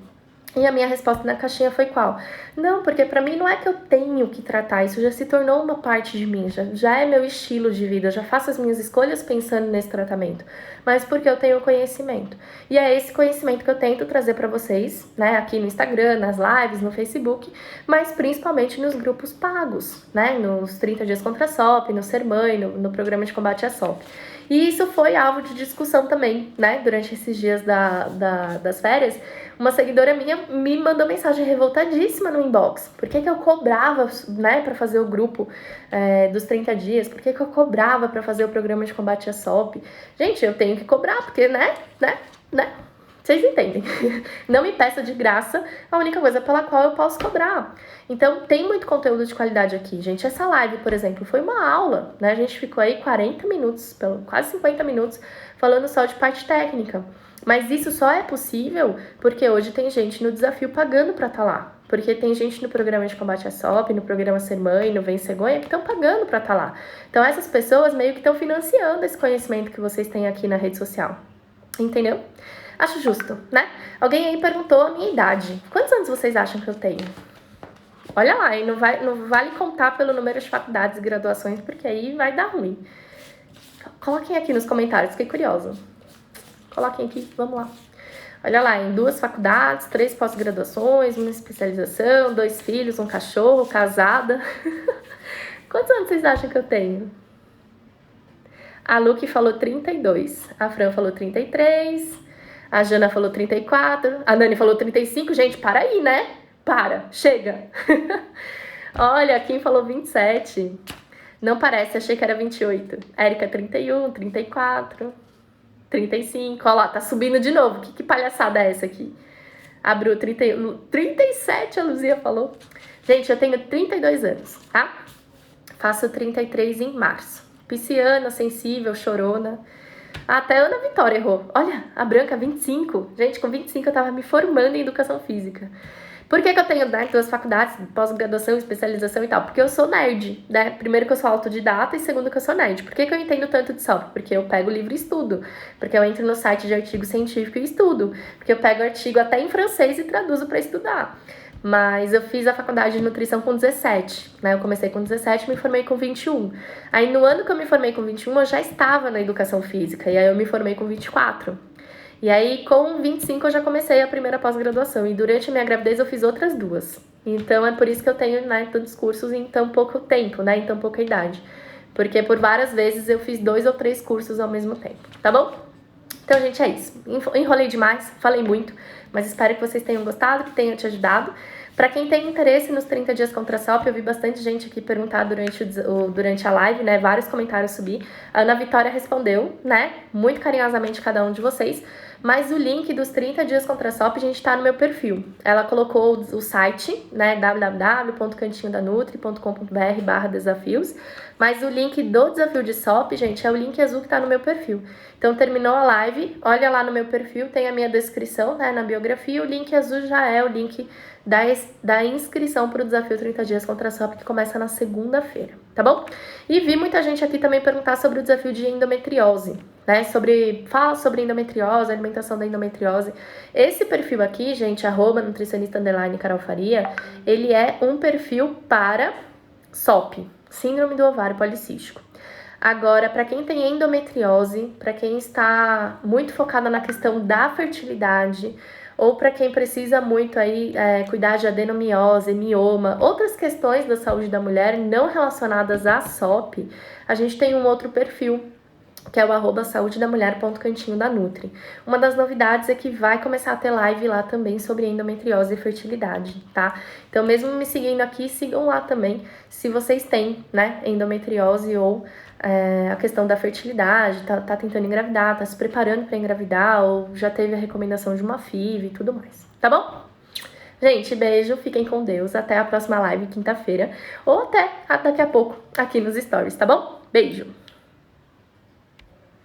E a minha resposta na caixinha foi qual? Não, porque pra mim não é que eu tenho que tratar, isso já se tornou uma parte de mim, já é meu estilo de vida, eu já faço as minhas escolhas pensando nesse tratamento, mas porque eu tenho conhecimento. E é esse conhecimento que eu tento trazer pra vocês, né, aqui no Instagram, nas lives, no Facebook, mas principalmente nos grupos pagos, né, nos 30 dias contra a SOP, no Ser Mãe, no programa de combate à SOP. E isso foi alvo de discussão também, né? Durante esses dias das férias, uma seguidora minha me mandou mensagem revoltadíssima no inbox. Por que eu cobrava, né, pra fazer o grupo dos 30 dias? Por que eu cobrava pra fazer o programa de combate à SOP? Gente, eu tenho que cobrar, porque, né? Vocês entendem. Não me peça de graça a única coisa pela qual eu posso cobrar. Então, tem muito conteúdo de qualidade aqui, gente. Essa live, por exemplo, foi uma aula, né? A gente ficou aí 40 minutos, quase 50 minutos, falando só de parte técnica. Mas isso só é possível porque hoje tem gente no desafio pagando pra estar lá. Porque tem gente no programa de combate à SOP, no programa Ser Mãe, no Vem Cegonha, que estão pagando pra estar lá. Então, essas pessoas meio que estão financiando esse conhecimento que vocês têm aqui na rede social. Entendeu? Acho justo, né? Alguém aí perguntou a minha idade. Quantos anos vocês acham que eu tenho? Olha lá, e não vale contar pelo número de faculdades e graduações, porque aí vai dar ruim. Coloquem aqui nos comentários, fiquei curiosa. Coloquem aqui, vamos lá. Olha lá, em 2 faculdades, 3 pós-graduações, 1 especialização, 2 filhos, 1 cachorro, casada. Quantos anos vocês acham que eu tenho? A Luque falou 32, a Fran falou 33... A Jana falou 34, a Nani falou 35. Gente, para aí, né? Para, chega. Olha, Kim falou 27. Não parece, achei que era 28. Érica, 31, 34, 35. Olha lá, tá subindo de novo. Que palhaçada é essa aqui? A Bru, 37, a Luzia falou. Gente, eu tenho 32 anos, tá? Faço 33 em março. Pisciana, sensível, chorona. Até a Ana Vitória errou. Olha, a Branca, 25. Gente, com 25 eu tava me formando em educação física. Por que eu tenho, né, 2 faculdades, pós-graduação, especialização e tal? Porque eu sou nerd, né? Primeiro que eu sou autodidata e segundo que eu sou nerd. Por que eu entendo tanto de SOP? Porque eu pego o livro e estudo. Porque eu entro no site de artigo científico e estudo. Porque eu pego artigo até em francês e traduzo para estudar. Mas eu fiz a faculdade de nutrição com 17, né? Eu comecei com 17 e me formei com 21. Aí no ano que eu me formei com 21, eu já estava na educação física. E aí eu me formei com 24. E aí com 25 eu já comecei a primeira pós-graduação. E durante a minha gravidez eu fiz outras 2. Então é por isso que eu tenho, né, tantos cursos em tão pouco tempo, né? Em tão pouca idade. Porque por várias vezes eu fiz 2 ou 3 cursos ao mesmo tempo, tá bom? Então, gente, é isso. Enrolei demais, falei muito, mas espero que vocês tenham gostado, que tenha te ajudado. Para quem tem interesse nos 30 dias contra a SOP, eu vi bastante gente aqui perguntar durante a live, né? Vários comentários subi. A Ana Vitória respondeu, né? Muito carinhosamente cada um de vocês. Mas o link dos 30 dias contra a SOP, gente, tá no meu perfil. Ela colocou o site, né? www.cantinhodanutri.com.br/desafios. Mas o link do desafio de SOP, gente, é o link azul que tá no meu perfil. Então, terminou a live, olha lá no meu perfil, tem a minha descrição, né, na biografia. O link azul já é o link da inscrição para o desafio 30 dias contra a SOP, que começa na segunda-feira, tá bom? E vi muita gente aqui também perguntar sobre o desafio de endometriose, né? Fala sobre endometriose, alimentação da endometriose. Esse perfil aqui, gente, @nutricionista_Carol Faria, ele é um perfil para SOP, Síndrome do Ovário Policístico. Agora, para quem tem endometriose, para quem está muito focada na questão da fertilidade, ou para quem precisa muito aí cuidar de adenomiose, mioma, outras questões da saúde da mulher não relacionadas à SOP, a gente tem um outro perfil, que é o @saudedamulher.cantinhodanutri. Uma das novidades é que vai começar a ter live lá também sobre endometriose e fertilidade, tá? Então, mesmo me seguindo aqui, sigam lá também, se vocês têm, né, endometriose ou a questão da fertilidade, tá tentando engravidar, tá se preparando para engravidar, ou já teve a recomendação de uma FIV e tudo mais, tá bom? Gente, beijo, fiquem com Deus, até a próxima live, quinta-feira, ou até daqui a pouco aqui nos stories, tá bom? Beijo!